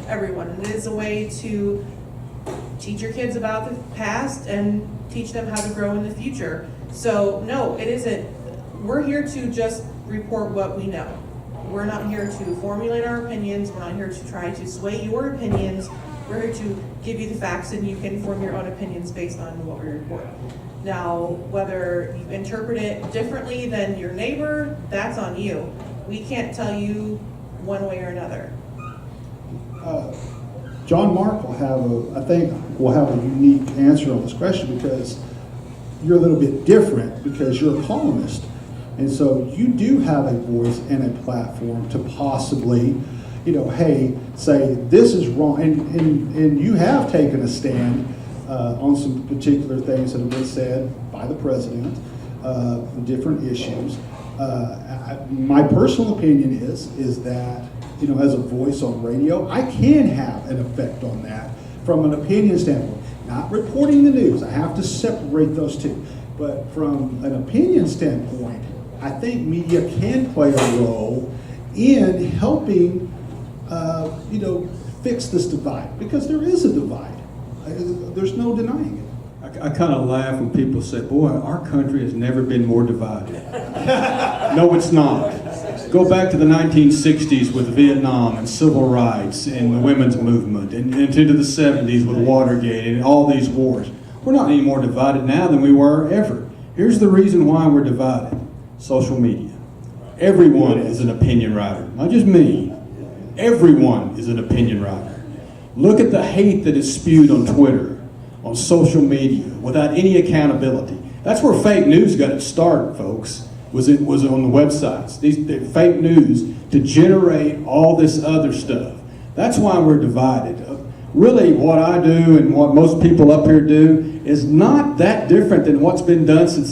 everyone. And it is a way to teach your kids about the past and teach them how to grow in the future. So no, it isn't. We're here to just report what we know. We're not here to formulate our opinions. We're not here to try to sway your opinions. We're here to give you the facts and you can form your own opinions based on what we report. Now, whether you interpret it differently than your neighbor, that's on you. We can't tell you one way or another. John Mark will have a unique answer on this question, because you're a little bit different because you're a columnist. And so you do have a voice and a platform to possibly, hey, say this is wrong. And you have taken a stand on some particular things that have been said by the president, different issues. My personal opinion is that, as a voice on radio, I can have an effect on that from an opinion standpoint. Not reporting the news, I have to separate those two. But from an opinion standpoint, I think media can play a role in helping, fix this divide, because there is a divide. There's no denying I kind of laugh when people say, boy, our country has never been more divided. No, it's not. Go back to the 1960s with Vietnam and civil rights and the women's movement, and into the 70s with Watergate and all these wars. We're not any more divided now than we were ever. Here's the reason why we're divided. Social media. Everyone is an opinion writer, not just me. Everyone is an opinion writer. Look at the hate that is spewed on Twitter, on social media, without any accountability. That's where fake news got its start, folks. Was on the websites. The fake news to generate all this other stuff. That's why we're divided. Really, what I do and what most people up here do is not that different than what's been done since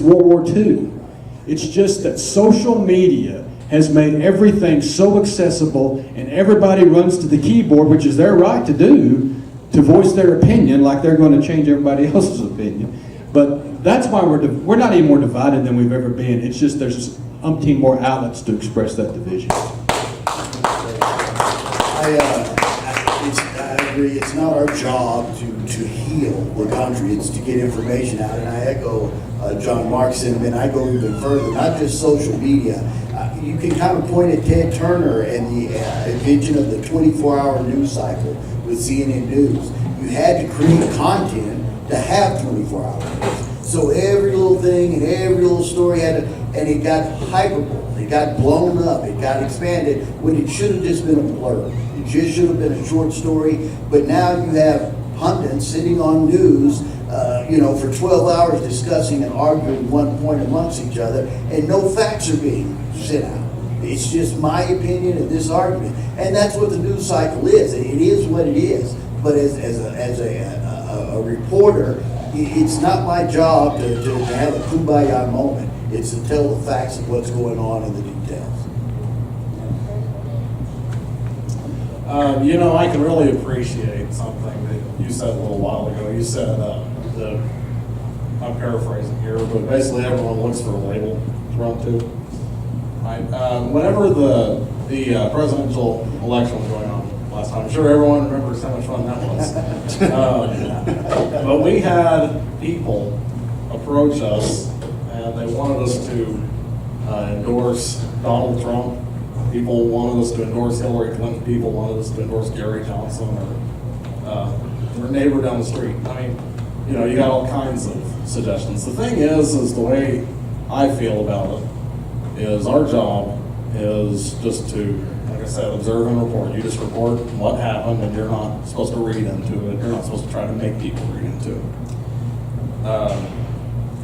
World War II. It's just that social media has made everything so accessible, and everybody runs to the keyboard, which is their right to do, to voice their opinion, like they're going to change everybody else's opinion. But that's why we're not any more divided than we've ever been. It's just there's just umpteen more outlets to express that division. I agree. It's not our job to heal the country. It's to get information out. And I echo John Mark's sentiment. I go even further. Not just social media. You can kind of point at Ted Turner and the invention of the 24-hour news cycle with CNN News. You had to create content to have 24 hours. So every little thing and every little story had to, and it got hyperbole, it got blown up, it got expanded when it should have just been a blur. It just should have been a short story. But now you have pundits sitting on news, for 12 hours discussing and arguing one point amongst each other, and no facts are being sent out. It's just my opinion of this argument, and that's what the news cycle is. It is what it is. But as a reporter, it's not my job to have a kumbaya moment. It's to tell the facts of what's going on in the details. I can really appreciate something that you said a little while ago. You said I'm paraphrasing here, but basically everyone looks for a label to run to. Right? Whenever the presidential election was going on last time, I'm sure everyone remembers how much fun that was. But we had people approach us, and they wanted us to endorse Donald Trump. People wanted us to endorse Hillary Clinton. People wanted us to endorse Gary Johnson or their neighbor down the street. I mean, you got all kinds of suggestions. The thing is the way I feel about it is our job is just to, like I said, observe and report. You just report what happened, and you're not supposed to read into it. You're not supposed to try to make people read into it.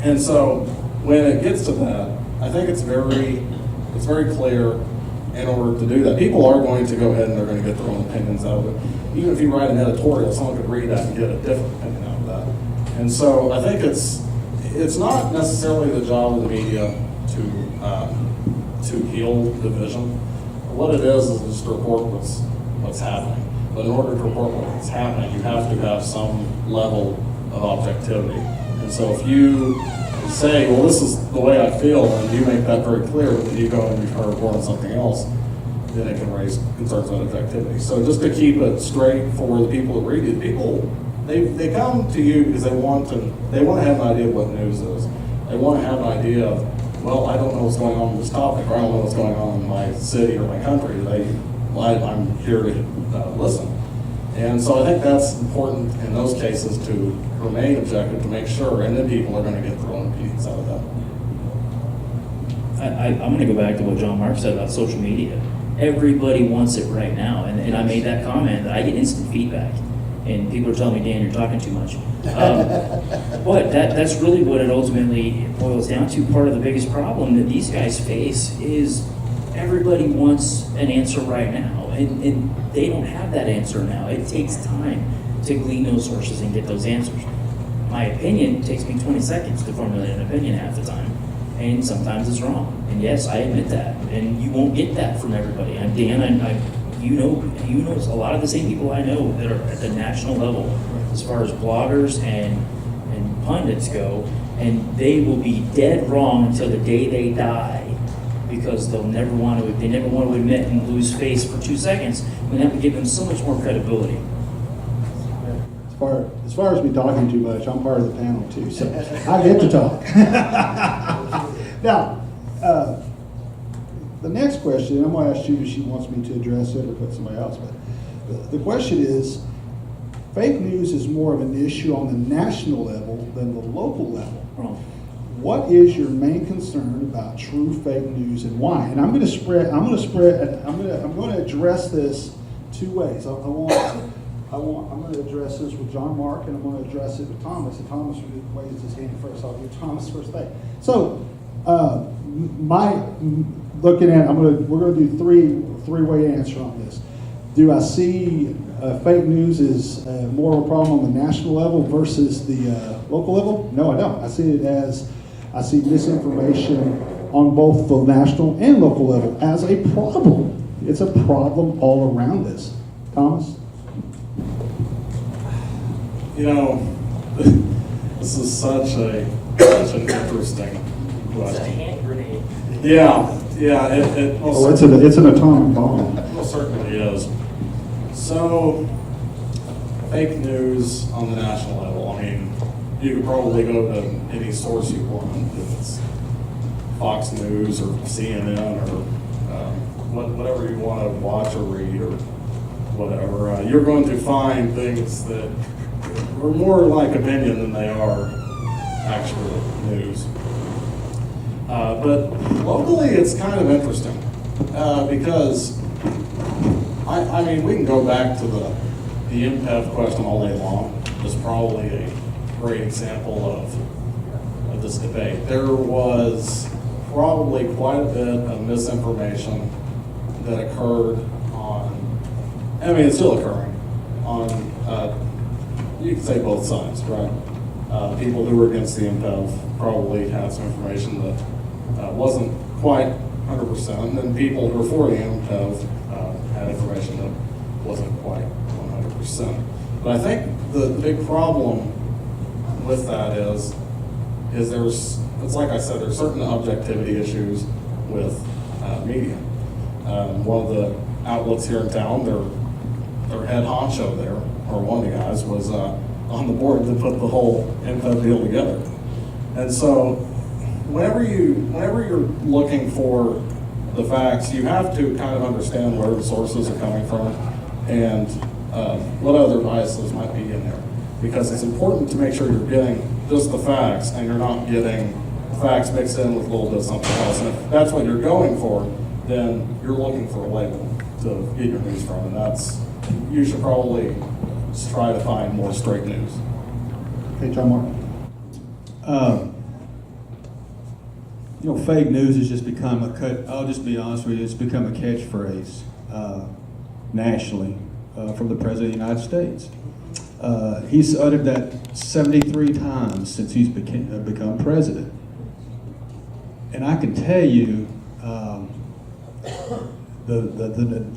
And so when it gets to that, I think it's very clear. In order to do that, people are going to go ahead and they're going to get their own opinions out of it. Even if you write an editorial, someone could read that and get a different opinion out of that. And so I think it's not necessarily the job of the media to heal division. What it is just to report what's happening. But in order to report what's happening, you have to have some level of objectivity. And so if you say, well, this is the way I feel, and you make that very clear, but then you go and you try to report on something else, then it can raise concerns about objectivity. So just to keep it straight for the people that read it, they come to you because they want to have an idea of what news is. They want to have an idea of, well, I don't know what's going on with this topic, or I don't know what's going on in my city or my country. I'm here to listen. And so I think that's important in those cases to remain objective, to make sure, and then people are going to get their own opinions out of that. I'm going to go back to what John Mark said about social media. Everybody wants it right now, and I made that comment that I get instant feedback, and people are telling me, Dan, you're talking too much. But that's really what it ultimately boils down to. Part of the biggest problem that these guys face is everybody wants an answer right now, and they don't have that answer now. It takes time to glean those sources and get those answers. My opinion takes me 20 seconds to formulate an opinion half the time, and sometimes it's wrong. And yes, I admit that, and you won't get that from everybody. And Dan, you know a lot of the same people I know that are at the national level as far as bloggers and pundits go, and they will be dead wrong until the day they die, because they never want to admit and lose face for 2 seconds when that would give them so much more credibility. As far as me talking too much, I'm part of the panel too, so I get to talk. Now, the next question, I'm going to ask you if she wants me to address it or put somebody else, but the question is, fake news is more of an issue on the national level than the local level. What is your main concern about true fake news and why? And I'm going to address this two ways. I'm going to address this with John Mark, and I'm going to address it with Thomas. And Thomas raised his hand first. I'll give Thomas first thing. So, we're going to do three-way answer on this. Do I see fake news as more of a problem on the national level versus the local level? No, I don't. I see misinformation on both the national and local level as a problem. It's a problem all around us. Thomas? You know, this is such an interesting It's a question. hand grenade. Yeah, It's an atomic bomb. It certainly is. So, fake news on the national level, I mean, you could probably go to any source you want, if it's Fox News or CNN or whatever you want to watch or read or whatever. You're going to find things that are more like opinion than they are actual news. But locally, it's kind of interesting because I mean, we can go back to the MPEV question all day long. It's probably a great example of this debate. There was probably quite a bit of misinformation that occurred it's still occurring on, you could say both sides, right? People who were against the MPEV probably had some information that wasn't quite 100%, and then people who were for the MPEV had information that wasn't quite 100%. But I think the big problem with that is it's like I said, there's certain objectivity issues with media. One of the outlets here in town, their head honcho there, or one of the guys, was on the board to put the whole MPEV deal together. And so whenever you're looking for the facts, you have to kind of understand where the sources are coming from and what other biases might be in there. Because it's important to make sure you're getting just the facts and you're not getting facts mixed in with a little bit of something else. And if that's what you're going for, then you're looking for a label to get your news from. And you should probably try to find more straight news. Okay, John Mark. Fake news has just become I'll just be honest with you, it's become a catchphrase nationally from the President of the United States. He's uttered that 73 times since he's become president. And I can tell you,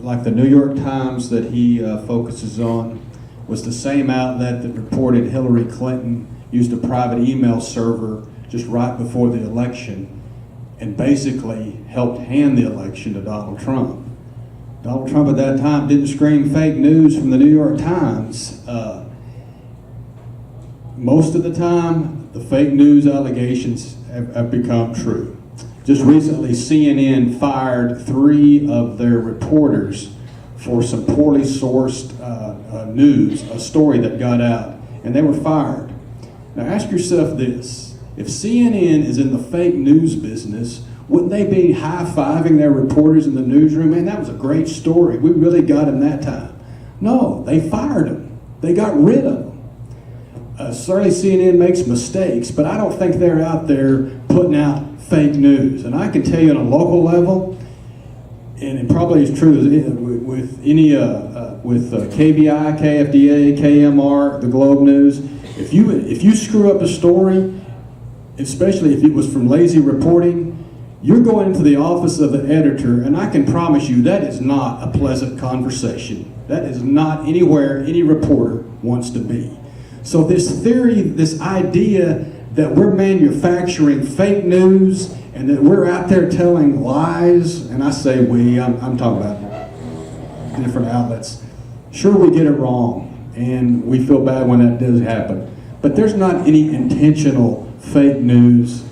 like the New York Times that he focuses on was the same outlet that reported Hillary Clinton used a private email server just right before the election and basically helped hand the election to Donald Trump. Donald Trump at that time didn't scream fake news from the New York Times. Most of the time, the fake news allegations have become true. Just recently, CNN fired 3 of their reporters for some poorly sourced news, a story that got out, and they were fired. Now ask yourself this, if CNN is in the fake news business, wouldn't they be high-fiving their reporters in the newsroom? Man, that was a great story. We really got him that time. No, they fired him. They got rid of him. Certainly CNN makes mistakes, but I don't think they're out there putting out fake news. And I can tell you on a local level, and it probably is true with any with KBI, KFDA, KMR, the Globe News. If you screw up a story, especially if it was from lazy reporting, you're going into the office of the editor, and I can promise you that is not a pleasant conversation. That is not anywhere any reporter wants to be. So this theory, this idea that we're manufacturing fake news and that we're out there telling lies, and I say we, I'm talking about different outlets. Sure, we get it wrong, and we feel bad when that does happen. But there's not any intentional fake news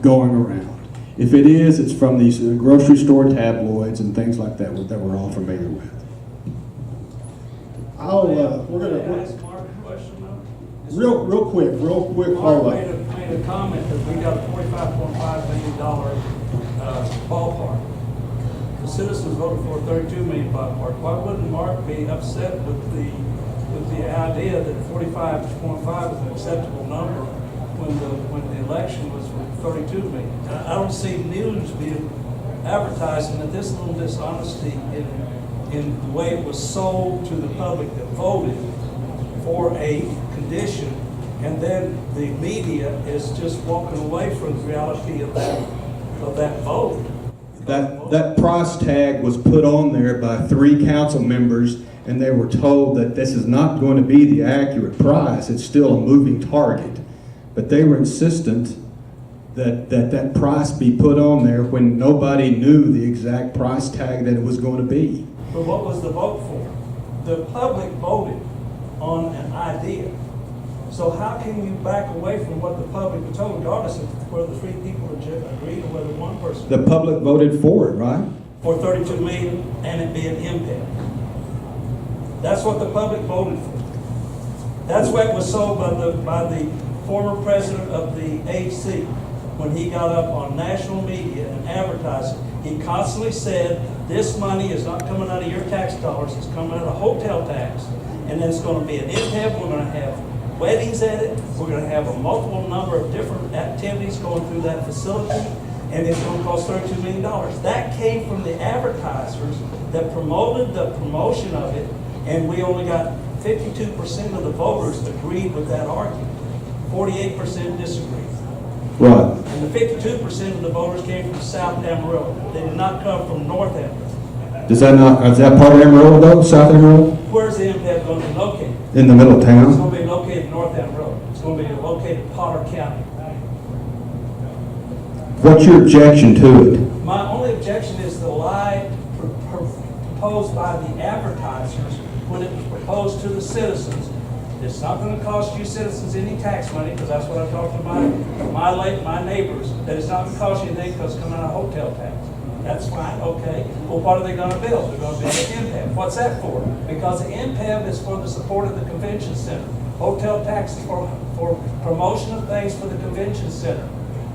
going around. If it is, it's from these grocery store tabloids and things like that that we're all familiar with. We're ask Mark a question though. Real quick Mark follow-up. made a comment that we got a $45.5 million ballpark. The citizens voted for a $32 million ballpark. Why wouldn't Mark be upset with the idea that 45.5 is an acceptable number when the election was for 32 million? I don't see news being advertising that this little dishonesty in the way it was sold to the public that voted for a condition, and then the media is just walking away from the reality of that vote. That price tag was put on there by 3 council members, and they were told that this is not going to be the accurate price. It's still a moving target. But they were insistent that price be put on there when nobody knew the exact price tag that it was going to be. But what was the vote for? The public voted on an idea. So how can you back away from what the public was told, regardless of whether the 3 people agreed or whether one person? The public voted for it, right? For 32 million and it being impact. That's what the public voted for. That's what was sold by the former president of the AC when he got up on national media and advertising. He constantly said, this money is not coming out of your tax dollars, it's coming out of hotel tax. And then it's going to be an impact. We're going to have weddings at it. We're going to have a multiple number of different activities going through that facility. And it's going to cost $32 million. That came from the advertisers that promoted the promotion of it. And we only got 52% of the voters agreed with that argument. 48% disagreed. Right. And the 52% of the voters came from South Amarillo. They did not come from North Amarillo. Is that part of Amarillo though, South Amarillo? Where's the impact going to be located? In the middle of It's town? going to be located in North Amarillo. It's going to be located in Potter County. What's your objection to it? My only objection is the lie proposed by the advertisers when it was proposed to the citizens. It's not going to cost you citizens any tax money, because that's what I talked about my neighbors, that it's not going to cost you anything because it's coming out of hotel tax. That's fine, okay. Well, what are they going to build? They're going to build an MPAB. What's that for? Because the MPAB is for the support of the convention center. Hotel tax is for promotion of things for the convention center.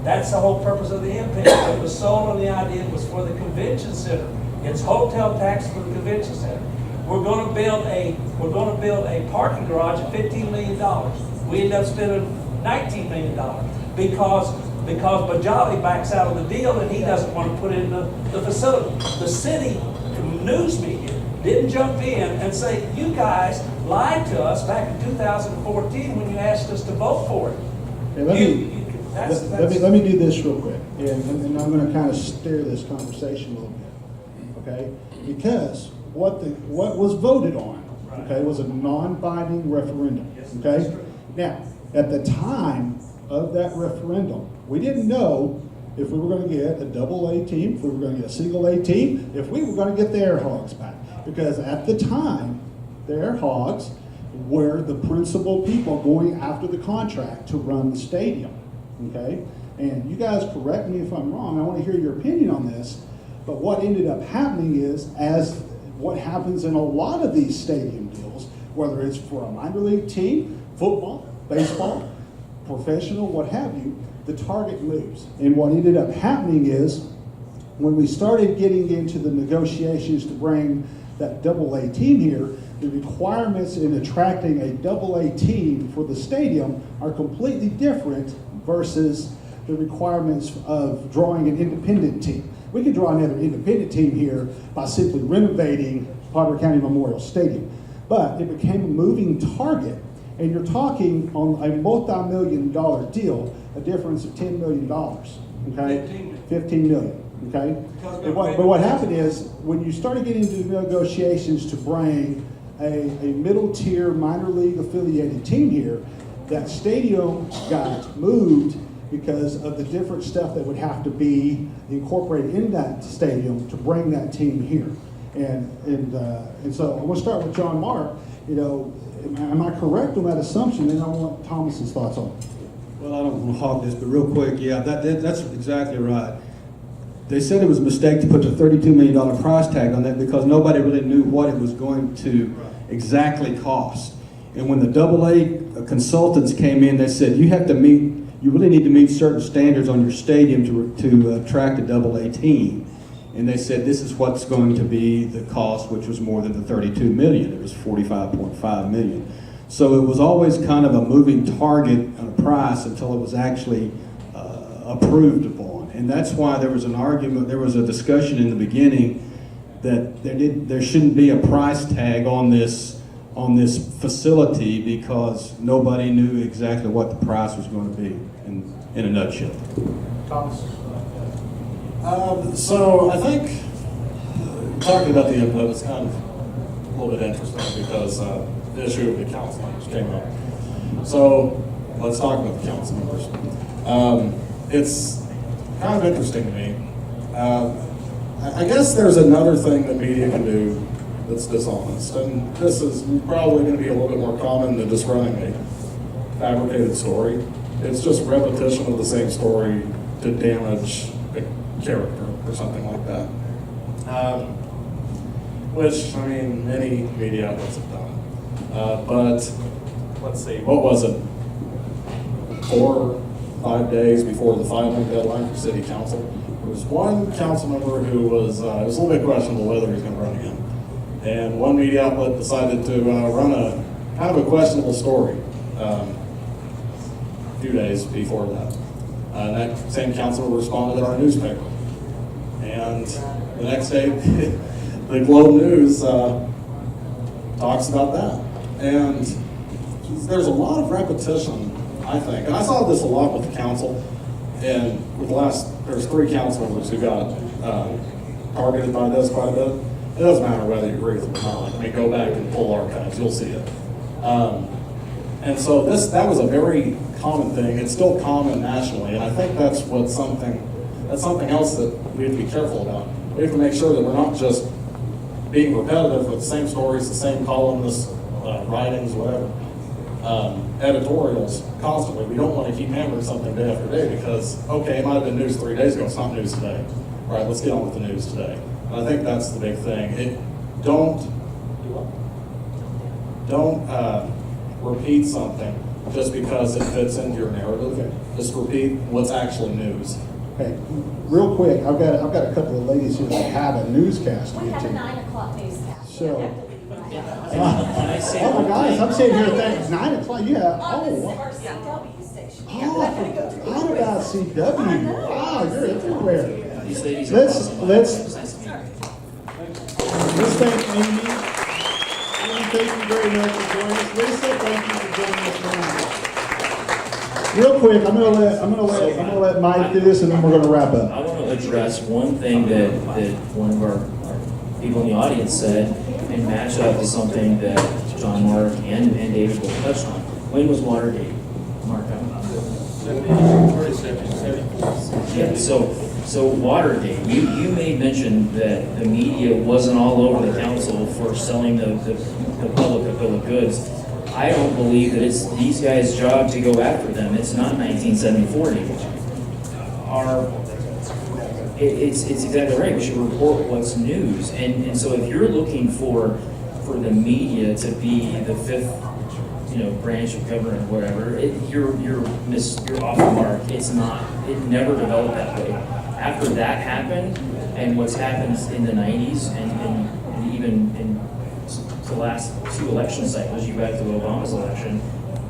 That's the whole purpose of the MPAB. It was sold on the idea it was for the convention center. It's hotel tax for the convention center. We're going to build a parking garage at $15 million. We end up spending $19 million because Bajali backs out of the deal and he doesn't want to put in the facility. The city news media didn't jump in and say, you guys lied to us back in 2014 when you asked us to vote for it. Let me do this real quick, and I'm going to kind of steer this conversation a little bit, okay? Because what was voted on, okay, was a non-binding referendum, okay? Now, at the time of that referendum, we didn't know if we were going to get a double A team, if we were going to get a single A team, if we were going to get the Air Hogs back. Because at the time, the Air Hogs were the principal people going after the contract to run the stadium, okay? And you guys correct me if I'm wrong, I want to hear your opinion on this, but what ended up happening is, as what happens in a lot of these stadium deals, whether it's for a minor league team, football, baseball, professional, what have you, the target moves. And what ended up happening is, when we started getting into the negotiations to bring that double A team here, the requirements in attracting a double A team for the stadium are completely different versus the requirements of drawing an independent team. We could draw another independent team here by simply renovating Potter County Memorial Stadium. But it became a moving target, and you're talking on a multi-million-dollar deal, a difference of $10 million, okay? 15 million, okay? But what happened is, when you started getting into negotiations to bring a middle-tier minor league affiliated team here, that stadium got moved because of the different stuff that would have to be incorporated in that stadium to bring that team here. And so I want to start with John Mark. You know, am I correct on that assumption? And I want Thomas's thoughts on it. Well, I don't want to hog this, but real quick, yeah, that's exactly right. They said it was a mistake to put the $32 million price tag on that because nobody really knew what it was going to exactly cost. And when the AA consultants came in, they said you really need to meet certain standards on your stadium to attract a AA team. And they said this is what's going to be the cost, which was more than the $32 million. It was $45.5 million. So it was always kind of a moving target on a price until it was actually approved upon. And that's why there was an argument, there was a discussion in the beginning that there shouldn't be a price tag on this facility because nobody knew exactly what the price was going to be in a nutshell. Thomas? So I think talking about the input is kind of a little bit interesting because the issue of the council members came up. So let's talk about the council members. It's kind of interesting to me. I guess there's another thing that media can do that's dishonest, and this is probably going to be a little bit more common than just running a fabricated story. It's just repetition of the same story to damage a character or something like that. Which, I mean, many media outlets have done. But let's see, what was it? 4 or 5 days before the filing deadline for city council, there was one council member who was, it was a little bit questionable whether he was going to run again. And one media outlet decided to run a kind of a questionable story a few days before that. And that same council responded in our newspaper. And the next day, the Globe News talks about that. And there's a lot of repetition, I think. And I saw this a lot with the council. And with there's 3 council members who got targeted by this quite a bit. It doesn't matter whether you agree with them or not. I mean, go back and pull archives, you'll see it. And so that was a very common thing. It's still common nationally, and I think that's something else that we have to be careful about. We have to make sure that we're not just being repetitive with the same stories, the same columnists, writings, whatever, editorials constantly. We don't want to keep hammering something day after day because, okay, it might have been news 3 days ago, it's not news today. All right, let's get on with the news today. And I think that's the big thing. Don't repeat something just because it fits into your narrative. Just repeat what's actually news. Okay, real quick, I've got a couple of ladies here that have a newscast to We get have a to. 9 o'clock newscast. So- Can I say Oh my one gosh, thing? I'm sitting here thinking 9 o'clock. Yeah. On the Oh. CW station. Oh, I forgot about CW. Wow, you're everywhere. These ladies are Let's awesome. let's It's nice to meet you. let's thank Amy. Amy, thank you very much for joining us. Lisa, thank you for joining us tonight. Real quick, I'm gonna let Mike do this, and then we're gonna wrap up. I want to address one thing that one of our people in the audience said and match up to something that John Mark and David both touched on. When was Watergate? Mark, yeah, so Watergate, you made mention that the media wasn't all over the council for selling the public a bill of goods. I don't believe that it's these guys' job to go after them. It's not 1974 anymore. It's exactly right. We should report what's news. And so if you're looking for the media to be the fifth, branch of government or whatever, you're off the mark. It's not. It never developed that way. After that happened, and what's happened in the 90s, and even in the last 2 election cycles, you back to Obama's election,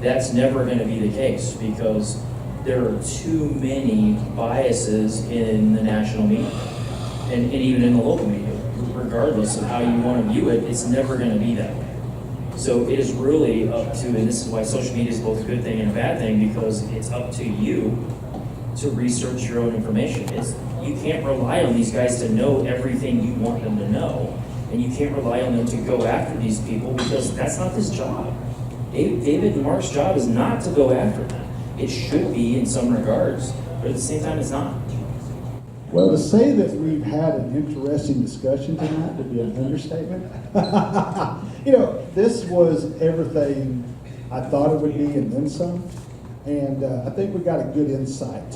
that's never going to be the case because there are too many biases in the national media and even in the local media. Regardless of how you want to view it, it's never going to be that way. So it is really up to, and this is why social media is both a good thing and a bad thing, because it's up to you to research your own information. You can't rely on these guys to know everything you want them to know, and you can't rely on them to go after these people because that's not his job. David and Mark's job is not to go after them. It should be in some regards, but at the same time, it's not. Well, to say that we've had an interesting discussion tonight would be an understatement. You know, this was everything I thought it would be and then some. And I think we got a good insight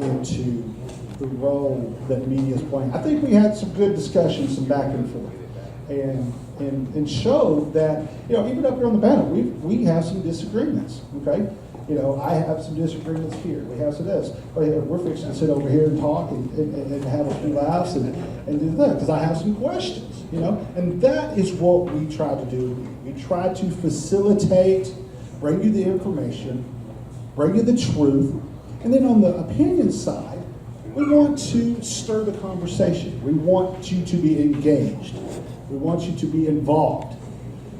into the role that media is playing. I think we had some good discussions, some back and forth, and showed that, you know, even up here on the panel, we have some disagreements, okay? You know, I have some disagreements here. We have some this. But we're fixing to sit over here and talk and have a few laughs and do that because I have some questions, you know? And that is what we try to do. We try to facilitate, bring you the information, bring you the truth, and then on the opinion side, we want to stir the conversation. We want you to be engaged. We want you to be involved.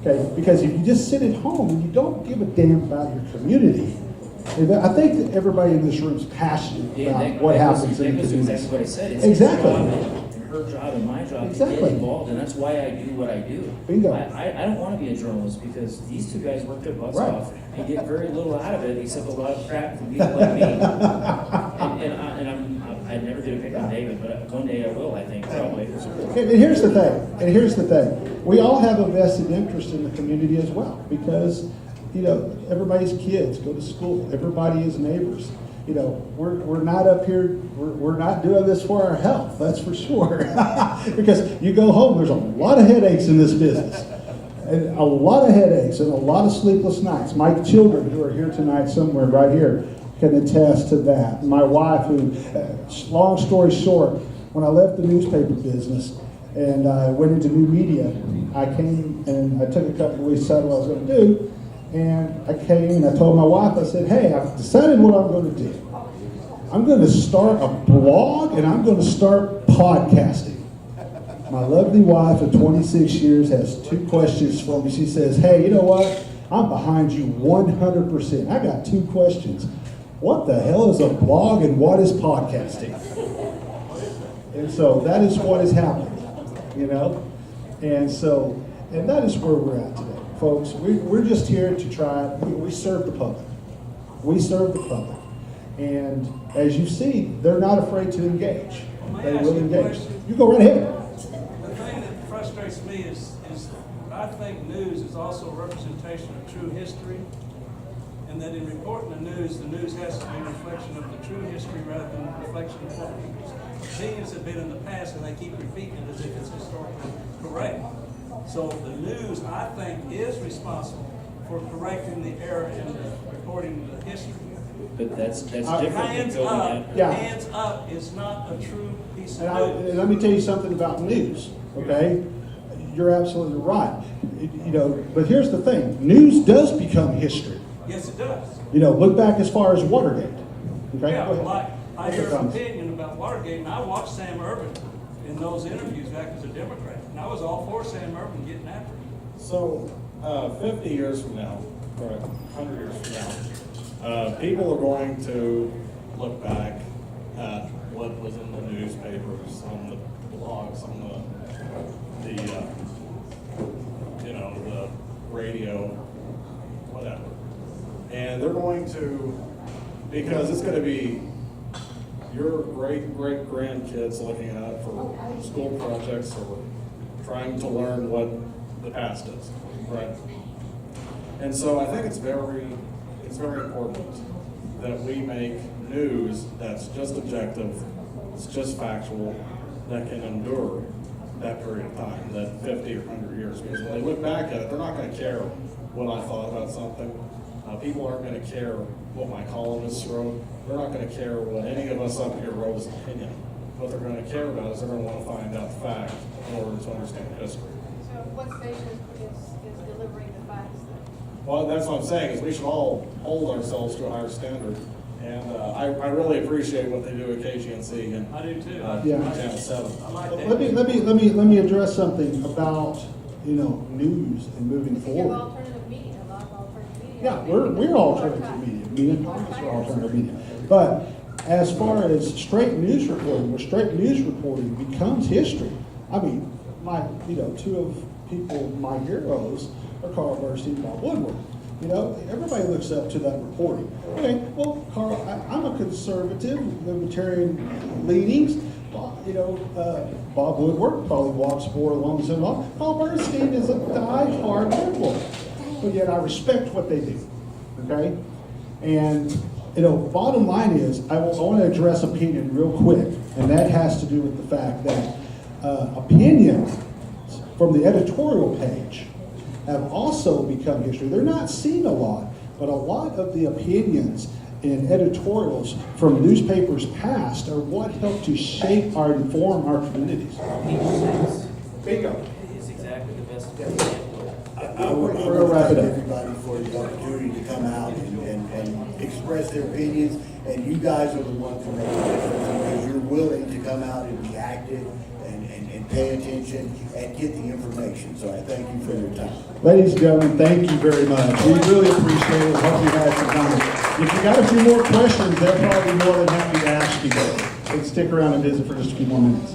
Okay, because if you just sit at home and you don't give a damn about your community, I think that everybody in this room is passionate about what happens in the community. Exactly what I said. It's Exactly. Your job and her job and my job to Exactly. get involved, and that's why I do what I do. Bingo. I don't want to be a journalist because these two guys work their butts Right. off and get very little out of it except a lot of crap from people like me. I never did a pick on David, but one day I will, I think, probably. And here's the thing. We all have a vested interest in the community as well because, you know, everybody's kids go to school. Everybody is neighbors. You know, we're not up here, we're not doing this for our health, that's for sure. Because you go home, there's a lot of headaches in this business. And a lot of headaches and a lot of sleepless nights. My children who are here tonight somewhere right here can attest to that. My wife who, long story short, when I left the newspaper business and I went into new media, I came and I took a couple of weeks to decide what I was going to do. And I came and I told my wife, I said, hey, I've decided what I'm going to do. I'm going to start a blog and I'm going to start podcasting. My lovely wife of 26 years has 2 questions for me. She says, hey, you know what? I'm behind you 100%. I got 2 questions. What the hell is a blog and what is podcasting? And so that is what has happened, you know? And that is where we're at today. Folks, we're just here to try, we serve the public. We serve the public. And as you see, they're not afraid to engage. They will engage. You go right ahead. The thing that frustrates me is I think news is also a representation of true history, and that in reporting the news has to be a reflection of the true history rather than a reflection of what people's opinions have been in the past, and they keep repeating it as if it's historically correct. So the news, I think, is responsible for correcting the error in the reporting the history. But that's different than Hands building up, it. Yeah. hands up is not a true piece of And news. let me tell you something about news, okay? You're absolutely right. You know, but here's the thing. News does become history. Yes, it does. You know, look back as far as Watergate. Okay? Yeah, Go ahead. like, I hear an Comes. opinion about Watergate, and I watched Sam Ervin in those interviews back as a Democrat, and I was all for Sam Ervin getting after it. So, 50 years from now, or 100 years from now, people are going to look back at what was in the newspapers, on the blogs, on the the radio, whatever. And they're going to, because it's going to be your great-great-grandkids looking at it for school projects or trying to learn what the past is, right? And so I think it's very important that we make news that's just objective, it's just factual, that can endure that period of time, that 50 or 100 years. Because when they look back at it, they're not going to care what I thought about something. People aren't going to care what my columnists wrote. They're not going to care what any of us up here wrote as an opinion. What they're going to care about is they're going to want to find out the fact in order to understand history. So what station is delivering the facts then? Well, that's what I'm saying, is we should all hold ourselves to a higher standard. And I really appreciate what they do at KGNC and I do too. Channel 7. I like that. Let me address something about, you know, news and moving You have forward. alternative media, a lot of alternative media. Yeah, we're alternative media. Me and Thomas are alternative media. But as far as straight news reporting, where straight news reporting becomes history, I mean, two of my heroes are Carl Bernstein and Bob Woodward. You know, everybody looks up to that reporting. Okay, well, Carl, I'm a conservative, libertarian leanings. Bob Woodward probably walks more along the same line. Paul Bernstein is a die-hard liberal, but yet I respect what they do, okay? And, bottom line is, I want to address opinion real quick, and that has to do with the fact that opinions from the editorial page have also become history. They're not seen a lot, but a lot of the opinions in editorials from newspapers past are what helped to shape or inform our communities. Bingo. Is exactly the best example. I would thank everybody for the opportunity to come out and express their opinions, and you guys are the ones who make the difference, because you're willing to come out and be active and pay attention and get the information. So I thank you for your time. Ladies and gentlemen, thank you very much. We really appreciate it. Hope you had some time. If you got a few more questions, they'll probably be more than happy to ask you. Let's stick around and visit for just a few more minutes.